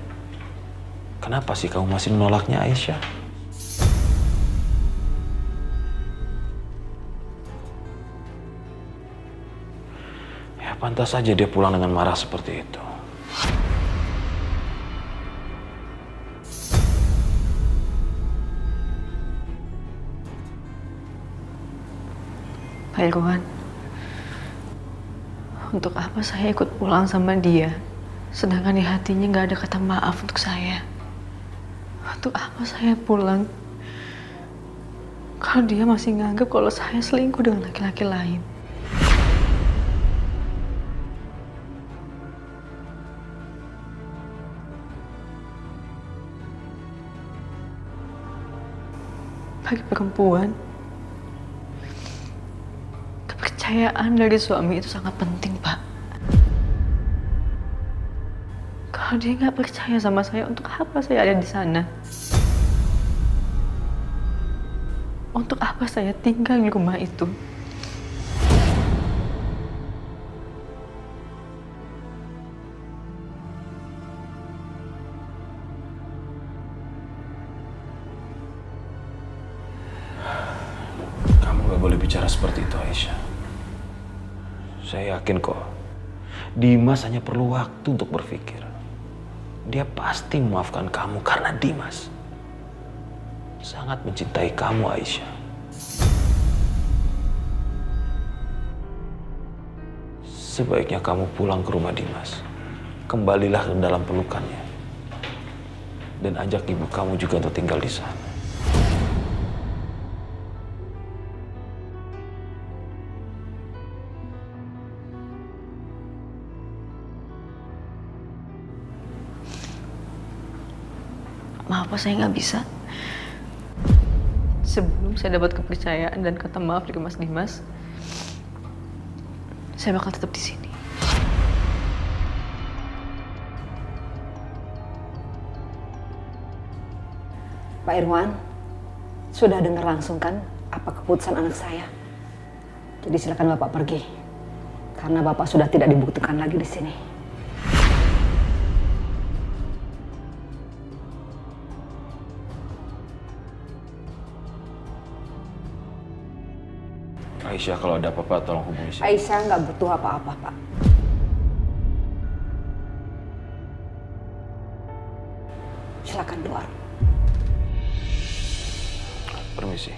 Kenapa sih kamu masih menolaknya, Aisyah? Ya pantas saja dia pulang dengan marah seperti itu. Pak Irwan, untuk apa saya ikut pulang sama dia, sedangkan di hatinya nggak ada kata maaf untuk saya? Untuk apa saya pulang kalau dia masih nganggap kalau saya selingkuh dengan laki-laki lain? Bagi perempuan, kepercayaan dari suami itu sangat penting, Pak. Kalau dia nggak percaya sama saya, untuk apa saya ada di sana? Untuk apa saya tinggal di rumah itu? Kamu gak boleh bicara seperti itu, Aisyah. Saya yakin kok, Dimas hanya perlu waktu untuk berpikir. Dia pasti memaafkan kamu karena Dimas sangat mencintai kamu, Aisyah. Sebaiknya kamu pulang ke rumah Dimas. Kembalilah ke dalam pelukannya. Dan ajak ibu kamu juga untuk tinggal di sana. Maaf, Pak, saya nggak bisa. Sebelum saya dapat kepercayaan dan kata maaf dari Mas Dimas, saya bakal tetap di sini. Pak Irwan, sudah dengar langsung kan apa keputusan anak saya? Jadi silakan Bapak pergi. Karena Bapak sudah tidak dibutuhkan lagi di sini. Aisyah, kalau ada apa-apa tolong hubungi saya. Aisyah nggak butuh apa-apa, Pak. Silakan keluar. Permisi.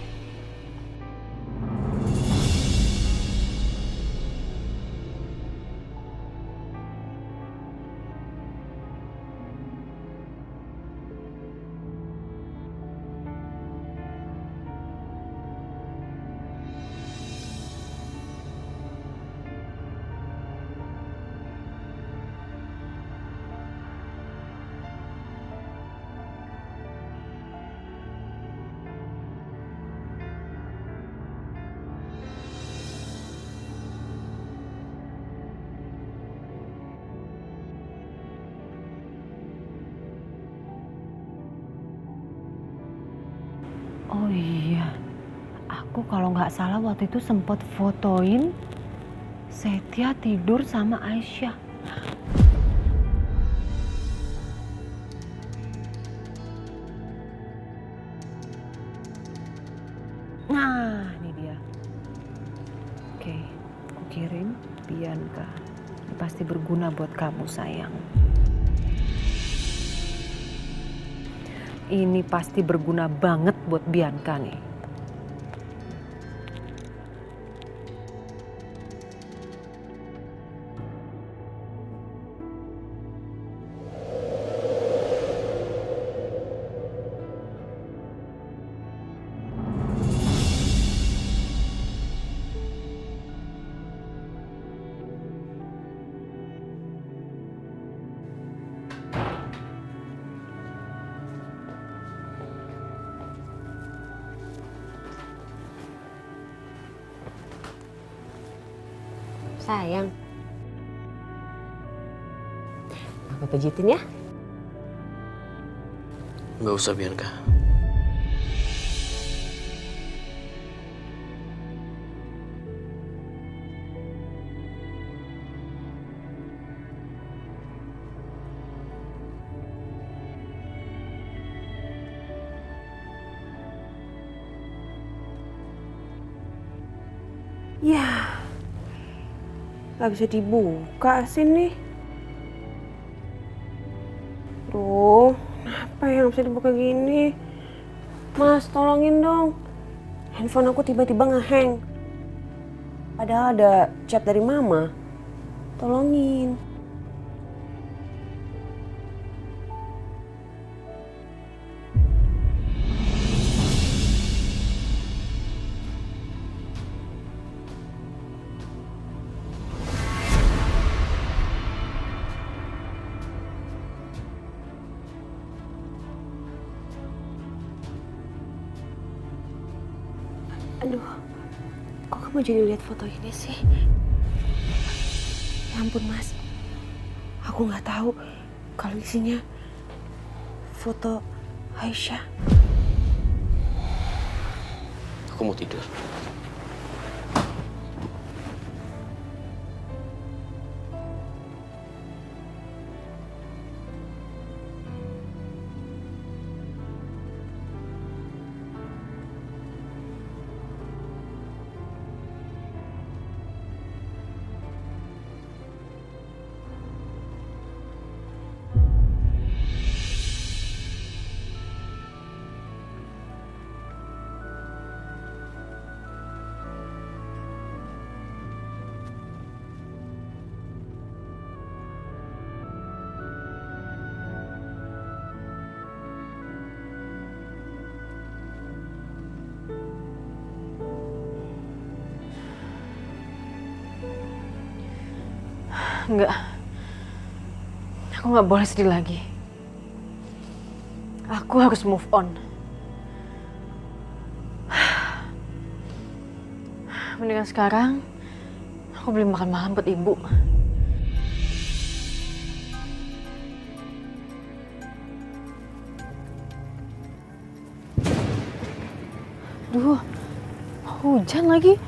Oh iya, aku kalau nggak salah waktu itu sempat fotoin Setia tidur sama Aisyah. Nah, ini dia. kirim, Bianca. Ini pasti berguna buat kamu, sayang. Ini pasti berguna banget buat Bianca nih. Sayang, Papa pijitin ya. Nggak usah, Bianca. Ya, nggak bisa dibuka sini. Duh, kenapa yang bisa dibuka gini? Mas, tolongin dong. Handphone aku tiba-tiba ngehang. Padahal ada chat dari Mama. Tolongin. Aduh, kok kamu jadi lihat foto ini sih? Ya ampun Mas, aku nggak tahu kalau isinya foto Aisyah. Aku mau tidur. Enggak. Aku nggak boleh sedih lagi. Aku harus move on. Mendingan sekarang aku beli makan malam buat ibu. Duh, hujan lagi.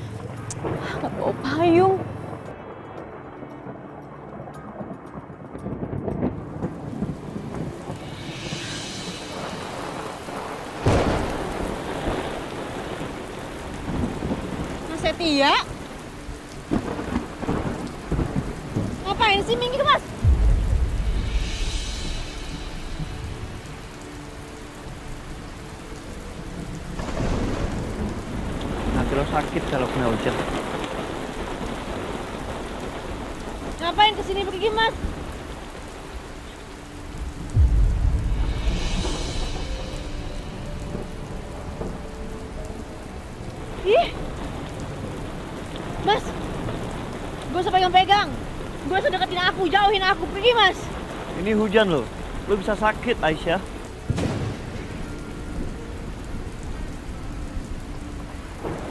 Nggak bawa payung. Setia? Ngapain sih minggir Mas? Nanti lo sakit kalau kena hujan. Ngapain kesini pergi Mas? Ih! Mas, gak usah pegang-pegang. Gak usah deketin aku, jauhin aku. Pergi, Mas. Ini hujan lo bisa sakit Aisyah.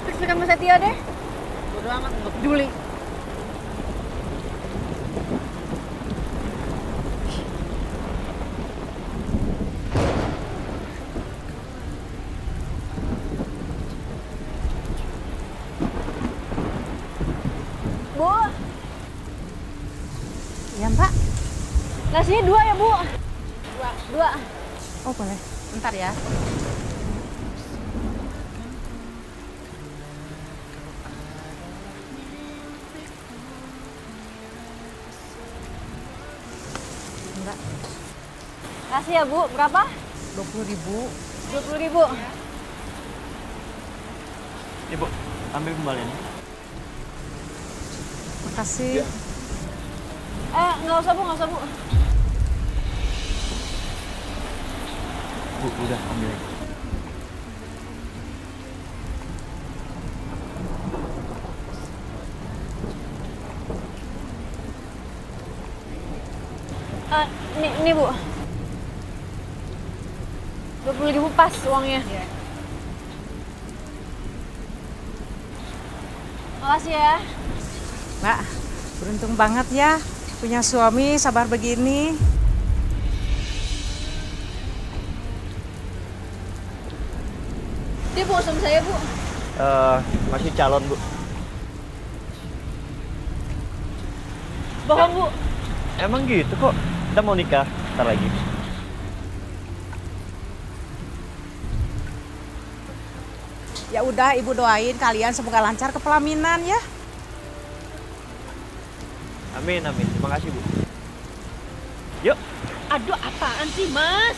Terus kamu Setia deh. Bodo amat, gak peduli. Bu. Iya, Mbak. Nasinya 2 ya, Bu? 2. Oh, boleh. Bentar ya. Makasih ya, Bu. Berapa? 20.000. 20.000. Ibu, ambil kembaliannya. Makasih. Nggak usah, Bu. Nggak usah, Bu. Bu, udah ambil aja. Nih, Bu. 20.000 pas uangnya. Makasih ya. Mbak, beruntung banget ya punya suami sabar begini. Dia bukan suami saya, Bu. Masih calon, Bu. Bohong, Bu. Emang gitu kok. Kita mau nikah ntar lagi. Ya udah, Ibu doain kalian semoga lancar ke pelaminan ya. Amin, amin. Terima kasih, Bu. Yuk. Aduh, apaan sih, Mas?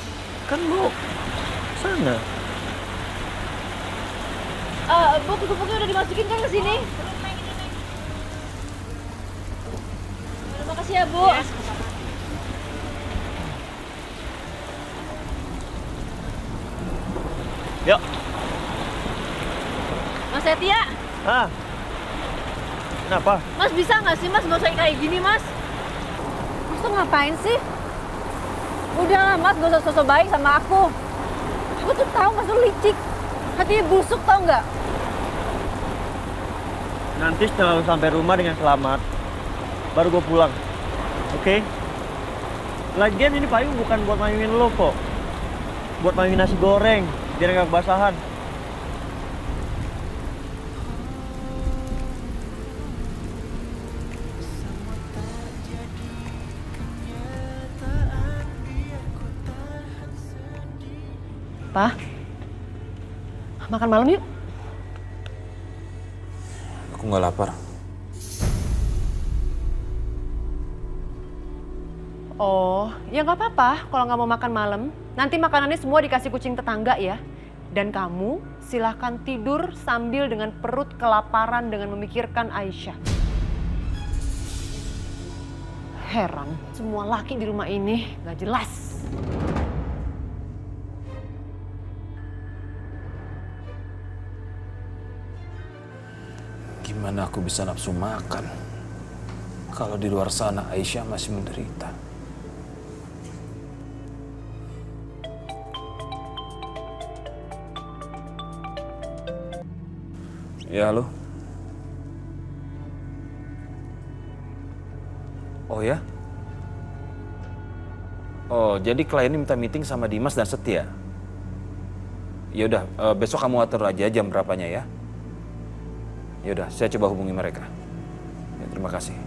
Kan mau sana. Bu, pupuknya udah dimasukin kan ke sini? Terima kasih ya, Bu. Yuk. Mas Setia, Ah. Kenapa? Mas bisa nggak sih, Mas? Nggak usah kayak gini, Mas. Mas tuh ngapain sih? Udahlah, Mas. Gak usah sosok baik sama aku. Aku tuh tahu Mas tuh licik. Hatinya busuk, tau nggak? Nanti setelah lu sampai rumah dengan selamat, baru gue pulang. Oke? Lagian ini payung bukan buat mayungin lo kok. Buat mayungin nasi goreng, biar nggak kebasahan. Pa, makan malam yuk. Aku nggak lapar. Oh, ya nggak apa-apa kalau nggak mau makan malam. Nanti makanannya semua dikasih kucing tetangga ya. Dan kamu silahkan tidur sambil dengan perut kelaparan dengan memikirkan Aisyah. Heran, semua laki di rumah ini nggak jelas. Gimana aku bisa nafsu makan kalau di luar sana Aisyah masih menderita? Ya, halo? Oh ya? Oh, jadi kliennya minta meeting sama Dimas dan Setia? Ya udah, besok kamu atur aja jam berapanya ya? Ya udah, saya coba hubungi mereka. Ya, terima kasih.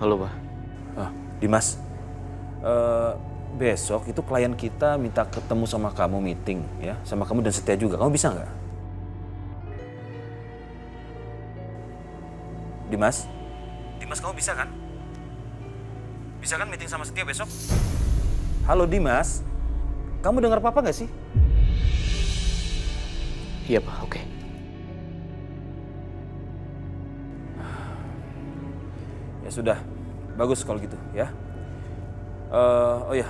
Halo, Pak. Dimas, besok itu klien kita minta ketemu sama kamu meeting ya, sama kamu dan Setia juga. Kamu bisa nggak? Dimas, kamu bisa kan? Bisa kan meeting sama Setia besok? Halo Dimas, kamu dengar Papa nggak sih? Iya, Pak. Oke. Ya sudah, bagus kalau gitu ya. Oh ya,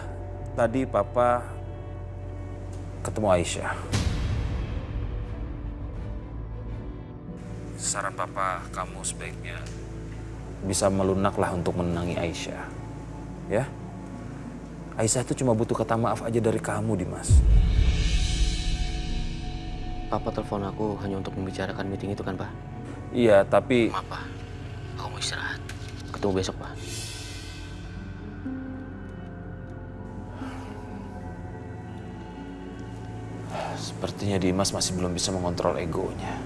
tadi Papa ketemu Aisyah. Saran Papa, kamu sebaiknya bisa melunaklah untuk menenangi Aisyah. Ya, Aisyah itu cuma butuh kata maaf aja dari kamu, Dimas. Papa telepon aku hanya untuk membicarakan meeting itu kan, Pak? Iya, tapi... Maaf, Pak. Aku mau istirahat. Ketemu besok, Pak. Sepertinya Dimas masih belum bisa mengontrol egonya.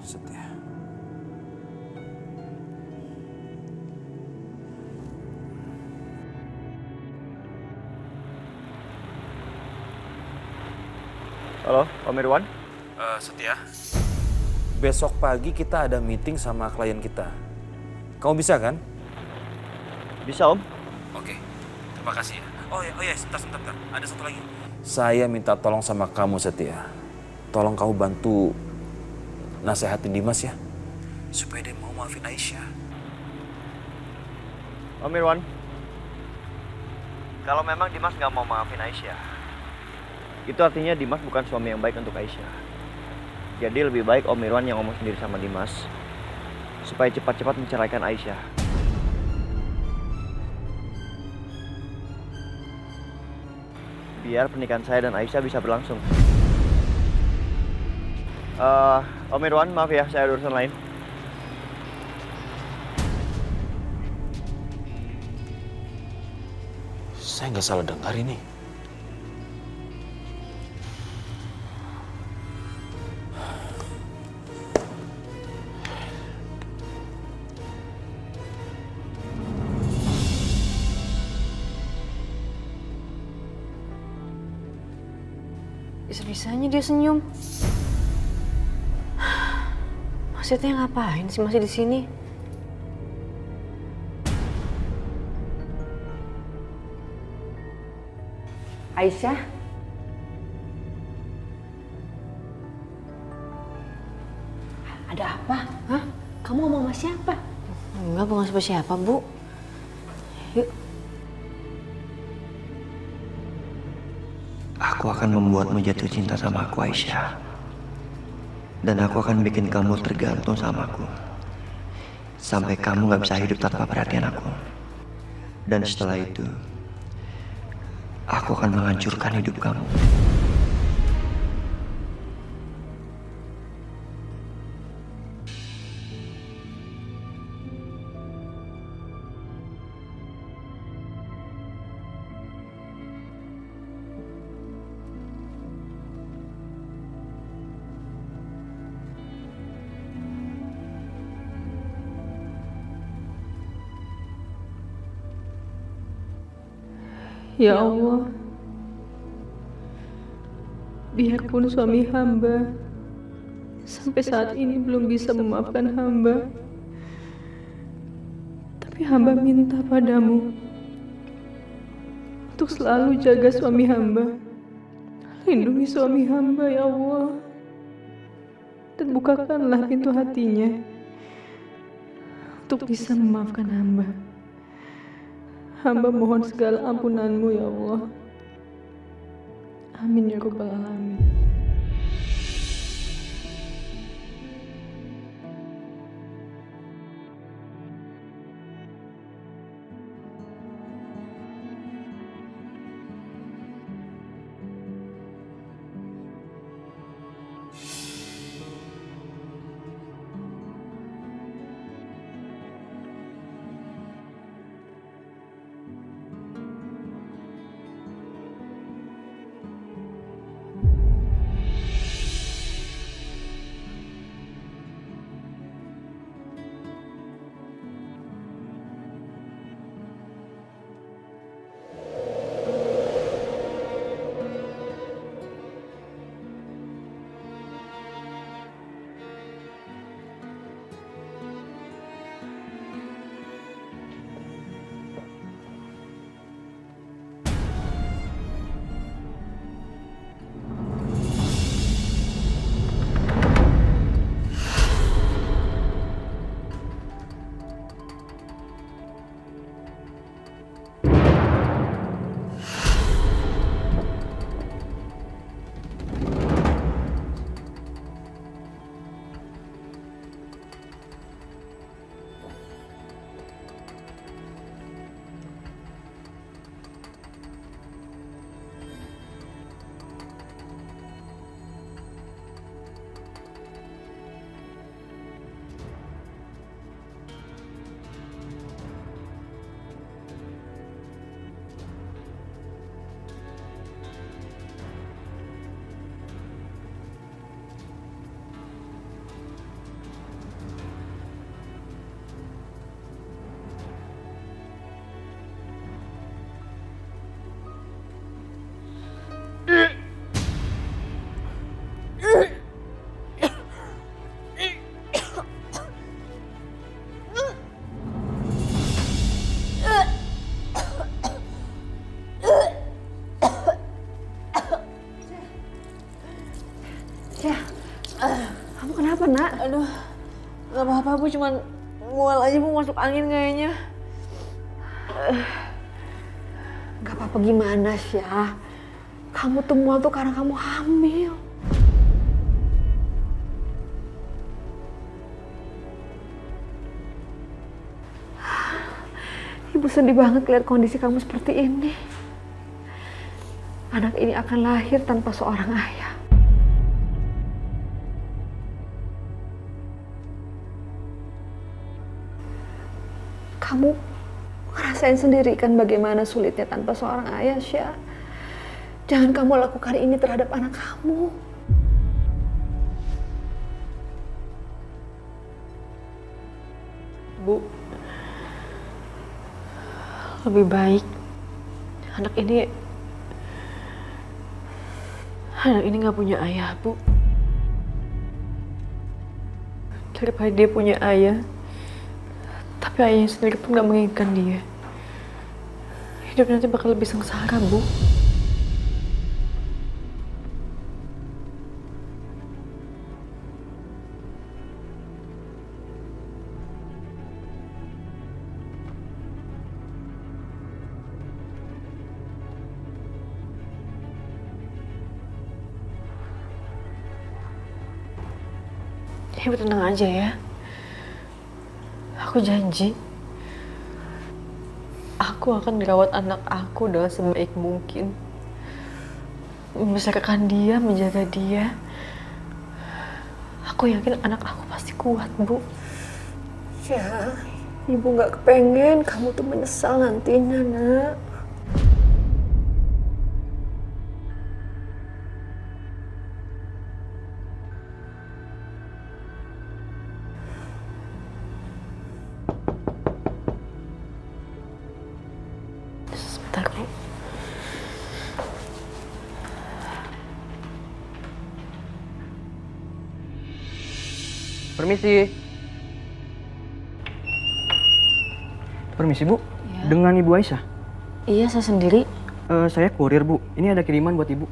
Setia. Halo, Om Irwan? Setia. Besok pagi kita ada meeting sama klien kita. Kamu bisa kan? Bisa, Om. Oke, terima kasih ya. Oh ya, sebentar. Ada satu lagi. Saya minta tolong sama kamu, Setia. Tolong kamu bantu nasehatin Dimas ya. Supaya dia mau maafin Aisyah. Om Irwan, kalau memang Dimas nggak mau maafin Aisyah, itu artinya Dimas bukan suami yang baik untuk Aisyah. Jadi lebih baik Om Irwan yang ngomong sendiri sama Dimas, supaya cepat-cepat menceraikan Aisyah. Biar pernikahan saya dan Aisyah bisa berlangsung. Om Irwan, maaf ya, saya ada urusan lain. Saya nggak salah dengar ini. Bisa-bisanya dia senyum. Maksudnya ngapain sih masih di sini? Aisyah? Ada apa? Hah? Kamu ngomong sama siapa? Enggak, bukan siapa-siapa, Bu. Yuk. Aku akan membuatmu jatuh cinta sama aku, Aisyah. Dan aku akan bikin kamu tergantung sama aku. Sampai kamu gak bisa hidup tanpa perhatian aku. Dan setelah itu, aku akan menghancurkan hidup kamu. Ya Allah, biarpun suami hamba sampai saat ini belum bisa memaafkan hamba, tapi hamba minta padamu untuk selalu jaga suami hamba. Lindungi suami hamba, ya Allah, dan bukakanlah pintu hatinya untuk bisa memaafkan hamba. Hamba mohon segala ampunan-Mu, ya Allah. Amin ya Rabbal Alamin. Aduh, gak apa-apa Bu, cuman mual aja Bu, masuk angin kayaknya. Gak apa-apa gimana Syah? Kamu tuh mual tuh karena kamu hamil. Ibu sedih banget lihat kondisi kamu seperti ini. Anak ini akan lahir tanpa seorang ayah. Kamu ngerasain sendiri kan bagaimana sulitnya tanpa seorang ayah, Syah. Jangan kamu lakukan ini terhadap anak kamu. Bu, lebih baik anak ini nggak punya ayah, Bu. Daripada dia punya ayah, tapi ayahnya sendiri pun nggak menginginkan dia. Hidup nanti bakal lebih sengsara, Bu. Ibu tenang aja ya. Aku janji, aku akan merawat anak aku dengan sebaik mungkin. Membesarkan dia, menjaga dia. Aku yakin anak aku pasti kuat, Bu. Ya, Ibu gak kepengen kamu tuh menyesal nantinya, Nak. Sebentar, Bu. Permisi. Permisi, Bu. Dengan Ibu Aisyah? Iya, saya sendiri. Saya kurir, Bu. Ini ada kiriman buat Ibu.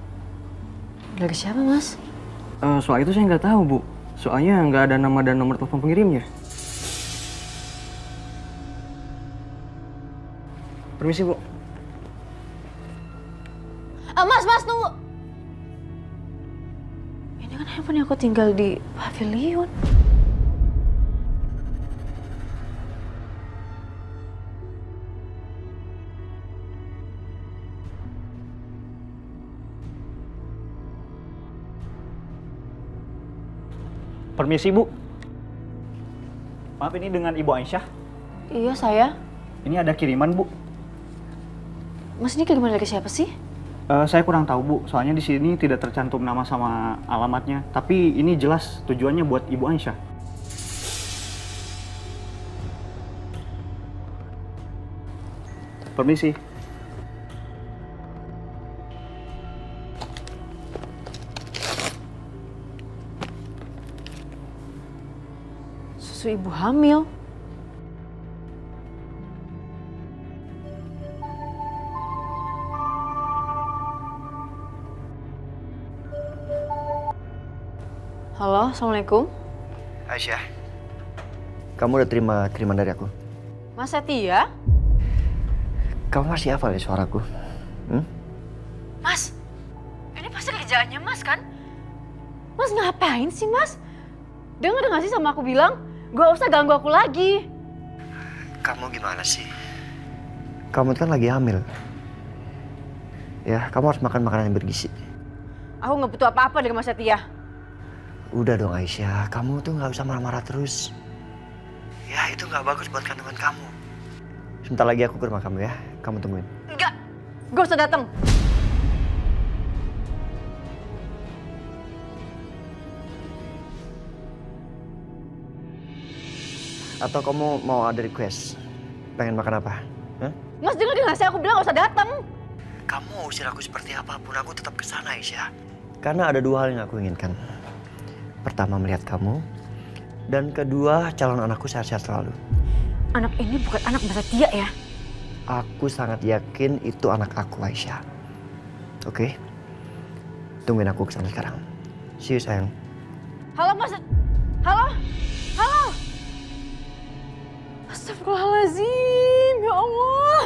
Dari siapa, Mas? Soal itu saya nggak tahu, Bu. Soalnya nggak ada nama dan nomor telepon pengirimnya. Permisi, Bu. Mas, tunggu. Ini kan handphone yang aku tinggal di pavilion. Permisi, Bu. Maaf, ini dengan Ibu Aisyah? Iya, saya. Ini ada kiriman, Bu. Mas, ini kiriman dari siapa sih? Saya kurang tahu, Bu. Soalnya di sini tidak tercantum nama sama alamatnya. Tapi ini jelas tujuannya buat Ibu Aisyah. Permisi. Susu ibu hamil. Halo, Assalamualaikum. Aisyah, kamu udah terima kiriman dari aku? Mas Setia? Kamu masih hafal ya suaraku? Mas, ini pasti kerjaannya Mas kan? Mas ngapain sih, Mas? Dengar nggak sih sama aku bilang? Gak usah ganggu aku lagi. Kamu gimana sih? Kamu kan lagi hamil. Ya, kamu harus makan makanan yang bergizi. Aku nggak butuh apa-apa dari Mas Setia. Udah dong Aisyah, kamu tuh nggak usah marah-marah terus. Ya, itu nggak bagus buat kandungan kamu. Sebentar lagi aku ke rumah kamu ya, kamu tungguin. Enggak, gak usah datang. Atau kamu mau ada request? Pengen makan apa? Hah? Mas dengar nggak sih aku bilang gak usah datang. Kamu usir aku seperti apapun, aku tetap kesana Aisyah. Karena ada dua hal yang aku inginkan. Pertama melihat kamu, dan kedua calon anakku sehat-sehat selalu. Anak ini bukan anak Mas Setia ya? Aku sangat yakin itu anak aku Aisyah. Oke? Tungguin aku kesana sekarang. See you sayang. Halo Mas. Halo? Halo? Astagfirullahaladzim, ya Allah.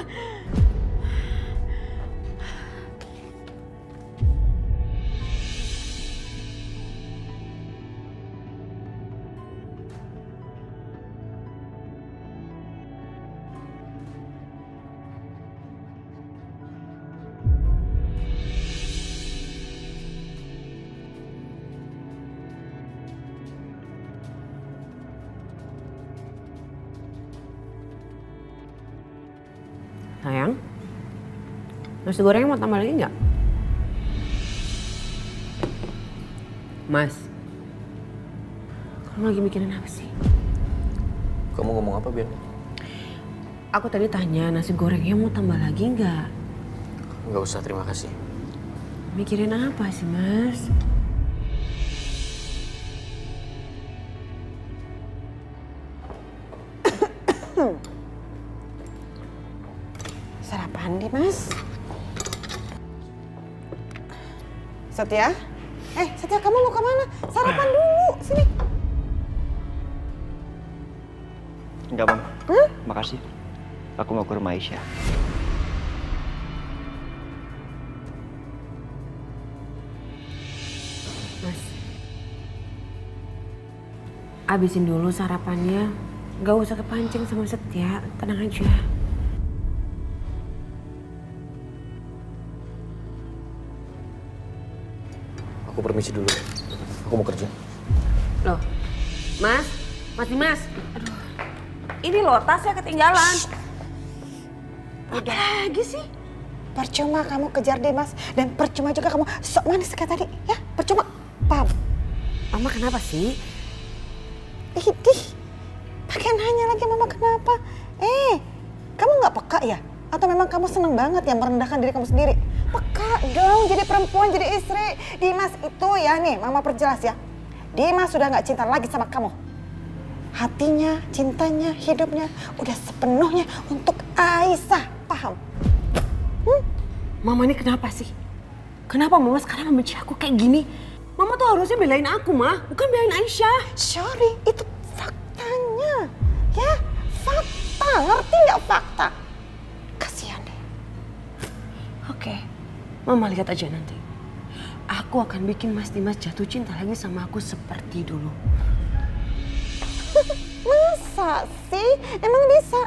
Sayang, nasi gorengnya mau tambah lagi nggak? Mas, kamu lagi mikirin apa sih? Kamu ngomong apa, Bian? Aku tadi tanya nasi gorengnya mau tambah lagi nggak? Nggak usah, terima kasih. Mikirin apa sih, Mas? Sarapan deh, Mas. Setia? Setia, kamu mau kemana? Sarapan dulu, sini. Enggak, Mam. Makasih. Aku mau ke rumah Aisyah. Mas, abisin dulu sarapannya. Gak usah kepancing sama Setia, tenang aja. Aku permisi dulu. Aku mau kerja. Loh, Mas, Mas. Aduh, ini loh tasnya ketinggalan. Apa lagi sih? Percuma kamu kejar Dimas dan percuma juga kamu sok manis kayak tadi, ya? Percuma. Paham? Mama kenapa sih? Idih, pakai nanya lagi mama kenapa? Kamu nggak peka ya? Atau memang kamu seneng banget ya merendahkan diri kamu sendiri? Peka dong, jadi perempuan, jadi istri. Dimas itu ya nih, mama perjelas ya. Dimas sudah nggak cinta lagi sama kamu. Hatinya, cintanya, hidupnya udah sepenuhnya untuk Aisyah, paham? Mama ini kenapa sih? Kenapa Mama sekarang membenci aku kayak gini? Mama tuh harusnya belain aku, Ma, bukan belain Aisyah. Sorry, itu faktanya. Ya, fakta. Ngerti nggak fakta? Kasihan deh. Oke, Mama lihat aja nanti. Aku akan bikin Mas Dimas jatuh cinta lagi sama aku seperti dulu. Masa sih? Emang bisa?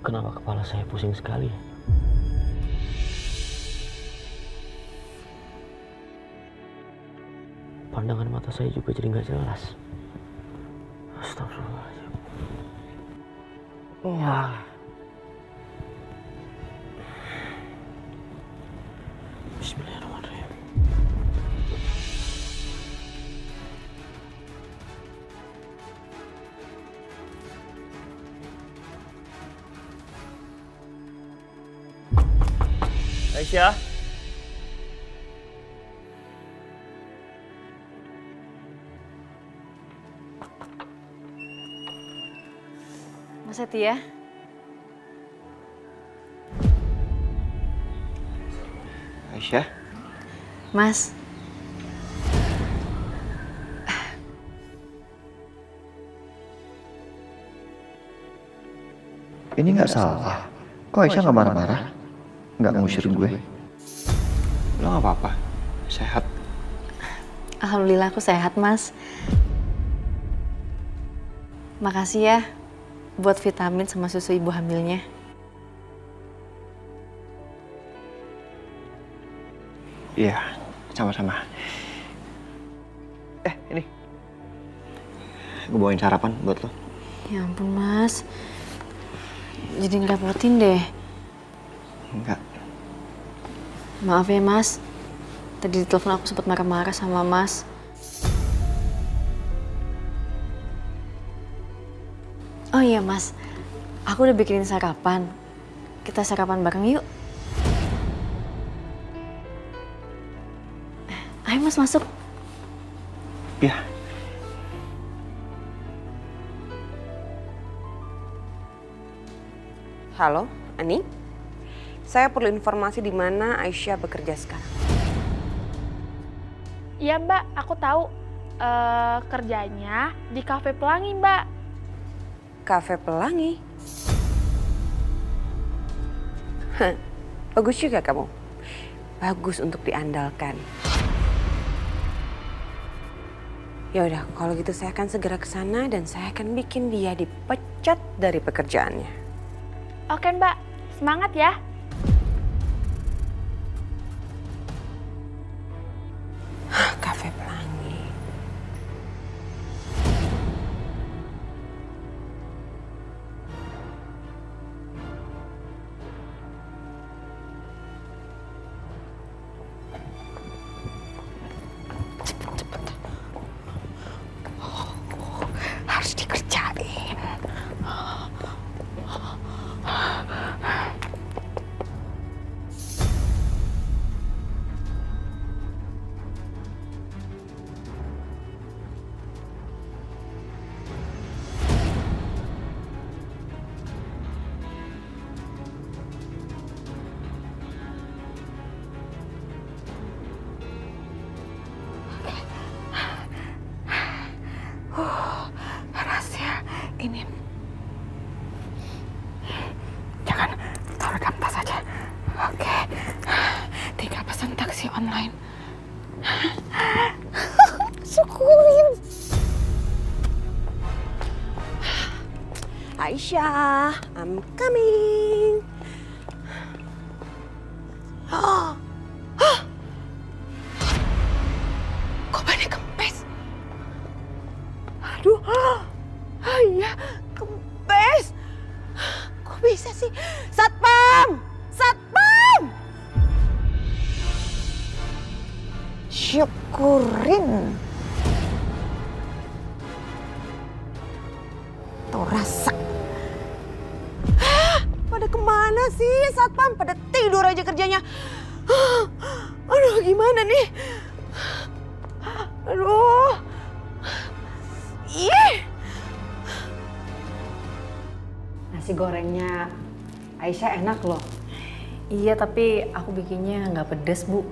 Kenapa kepala saya pusing sekali? Pandangan mata saya juga jadi nggak jelas. Astagfirullahaladzim. Wah. Bismillahirrahmanirrahim. Aisyah. Mas Setia. Aisyah. Mas. Ini nggak salah. Kok Aisyah nggak marah-marah? Nggak ngusir gue? Lo nggak apa-apa? Sehat? Alhamdulillah aku sehat, Mas. Makasih ya buat vitamin sama susu ibu hamilnya. Iya, sama-sama. Ini. Gue bawain sarapan buat lo. Ya ampun Mas, jadi ngerepotin deh. Enggak. Maaf ya Mas, tadi di telepon aku sempat marah-marah sama Mas. Oh iya Mas, aku udah bikinin sarapan. Kita sarapan bareng yuk. Ayo Mas masuk. Ya. Halo, Ani. Saya perlu informasi di mana Aisyah bekerja sekarang. Iya Mbak, aku tahu. Kerjanya di Kafe Pelangi Mbak. Kafe Pelangi? Bagus juga kamu. Bagus untuk diandalkan. Ya udah, kalau gitu saya akan segera ke sana dan saya akan bikin dia dipecat dari pekerjaannya. Oke Mbak, semangat ya. Kafe Pelangi. Cepet. Harus dikerjain. Rahasia ini jangan taruh dalam tas aja. Oke, tinggal pesan taksi online. Syukurin. Aisyah, I'm coming. Kok banyak kempes? Aduh, iya, kempes. Kok bisa sih? Satpam! Satpam! Syukurin. Tuh rasa. Pada kemana sih Satpam? Pada tidur aja kerjanya. Aduh, gimana nih? Aduh. Ih. Nasi gorengnya Aisyah enak loh. Iya, tapi aku bikinnya nggak pedes, Bu.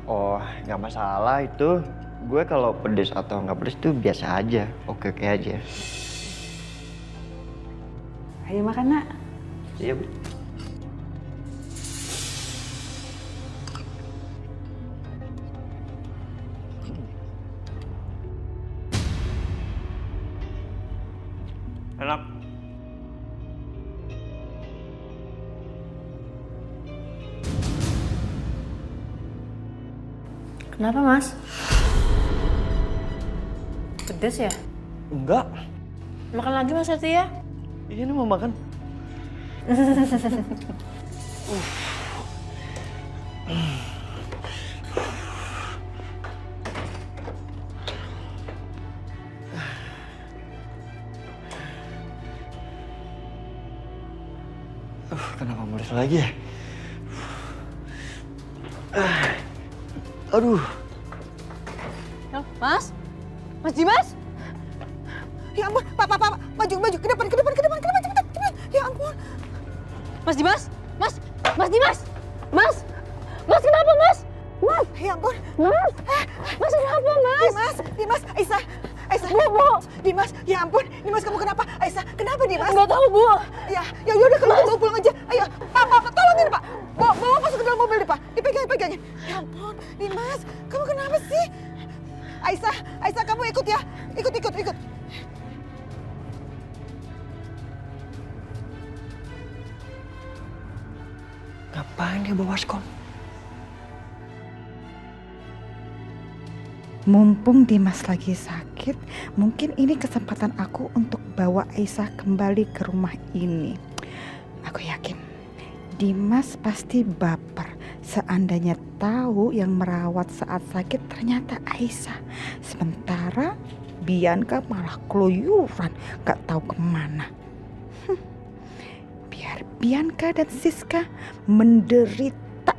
Oh, nggak masalah itu. Gue kalau pedes atau nggak pedes tuh biasa aja. Oke aja. Ayo makan, Nak. Iya, Bu. Enak. Kenapa, Mas? Pedes ya? Enggak. Makan lagi, Mas Setia? Iya, ini mau makan. Kenapa mulus lagi ya? Aduh. Mas? Mas Dimas? Ya ampun, Pak, maju, ke depan, cepetan. Ya ampun. Mas Dimas? Mas Dimas? Mas kenapa, Mas? Mas? Ya ampun. Mas kenapa, Mas? Dimas, Aisyah. Bu. Dimas, ya ampun. Dimas, kamu kenapa? Aisyah, kenapa Dimas? Nggak tahu, Bu. Ya udah kalau gitu pulang aja. Ayo, Pak, tolongin Pak. Bawa masuk ke dalam mobil nih Pak. Dipegangin. Ya ampun, Dimas, kamu kenapa sih? Aisyah, kamu ikut ya. Ikut. Ngapain dia bawa baskom? Mumpung Dimas lagi sakit, mungkin ini kesempatan aku untuk bawa Aisyah kembali ke rumah ini. Aku yakin Dimas pasti baper seandainya tahu yang merawat saat sakit ternyata Aisyah. Sementara Bianca malah keluyuran gak tahu kemana. Biar Bianca dan Siska menderita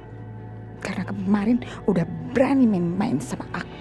karena kemarin udah berani main-main sama aku.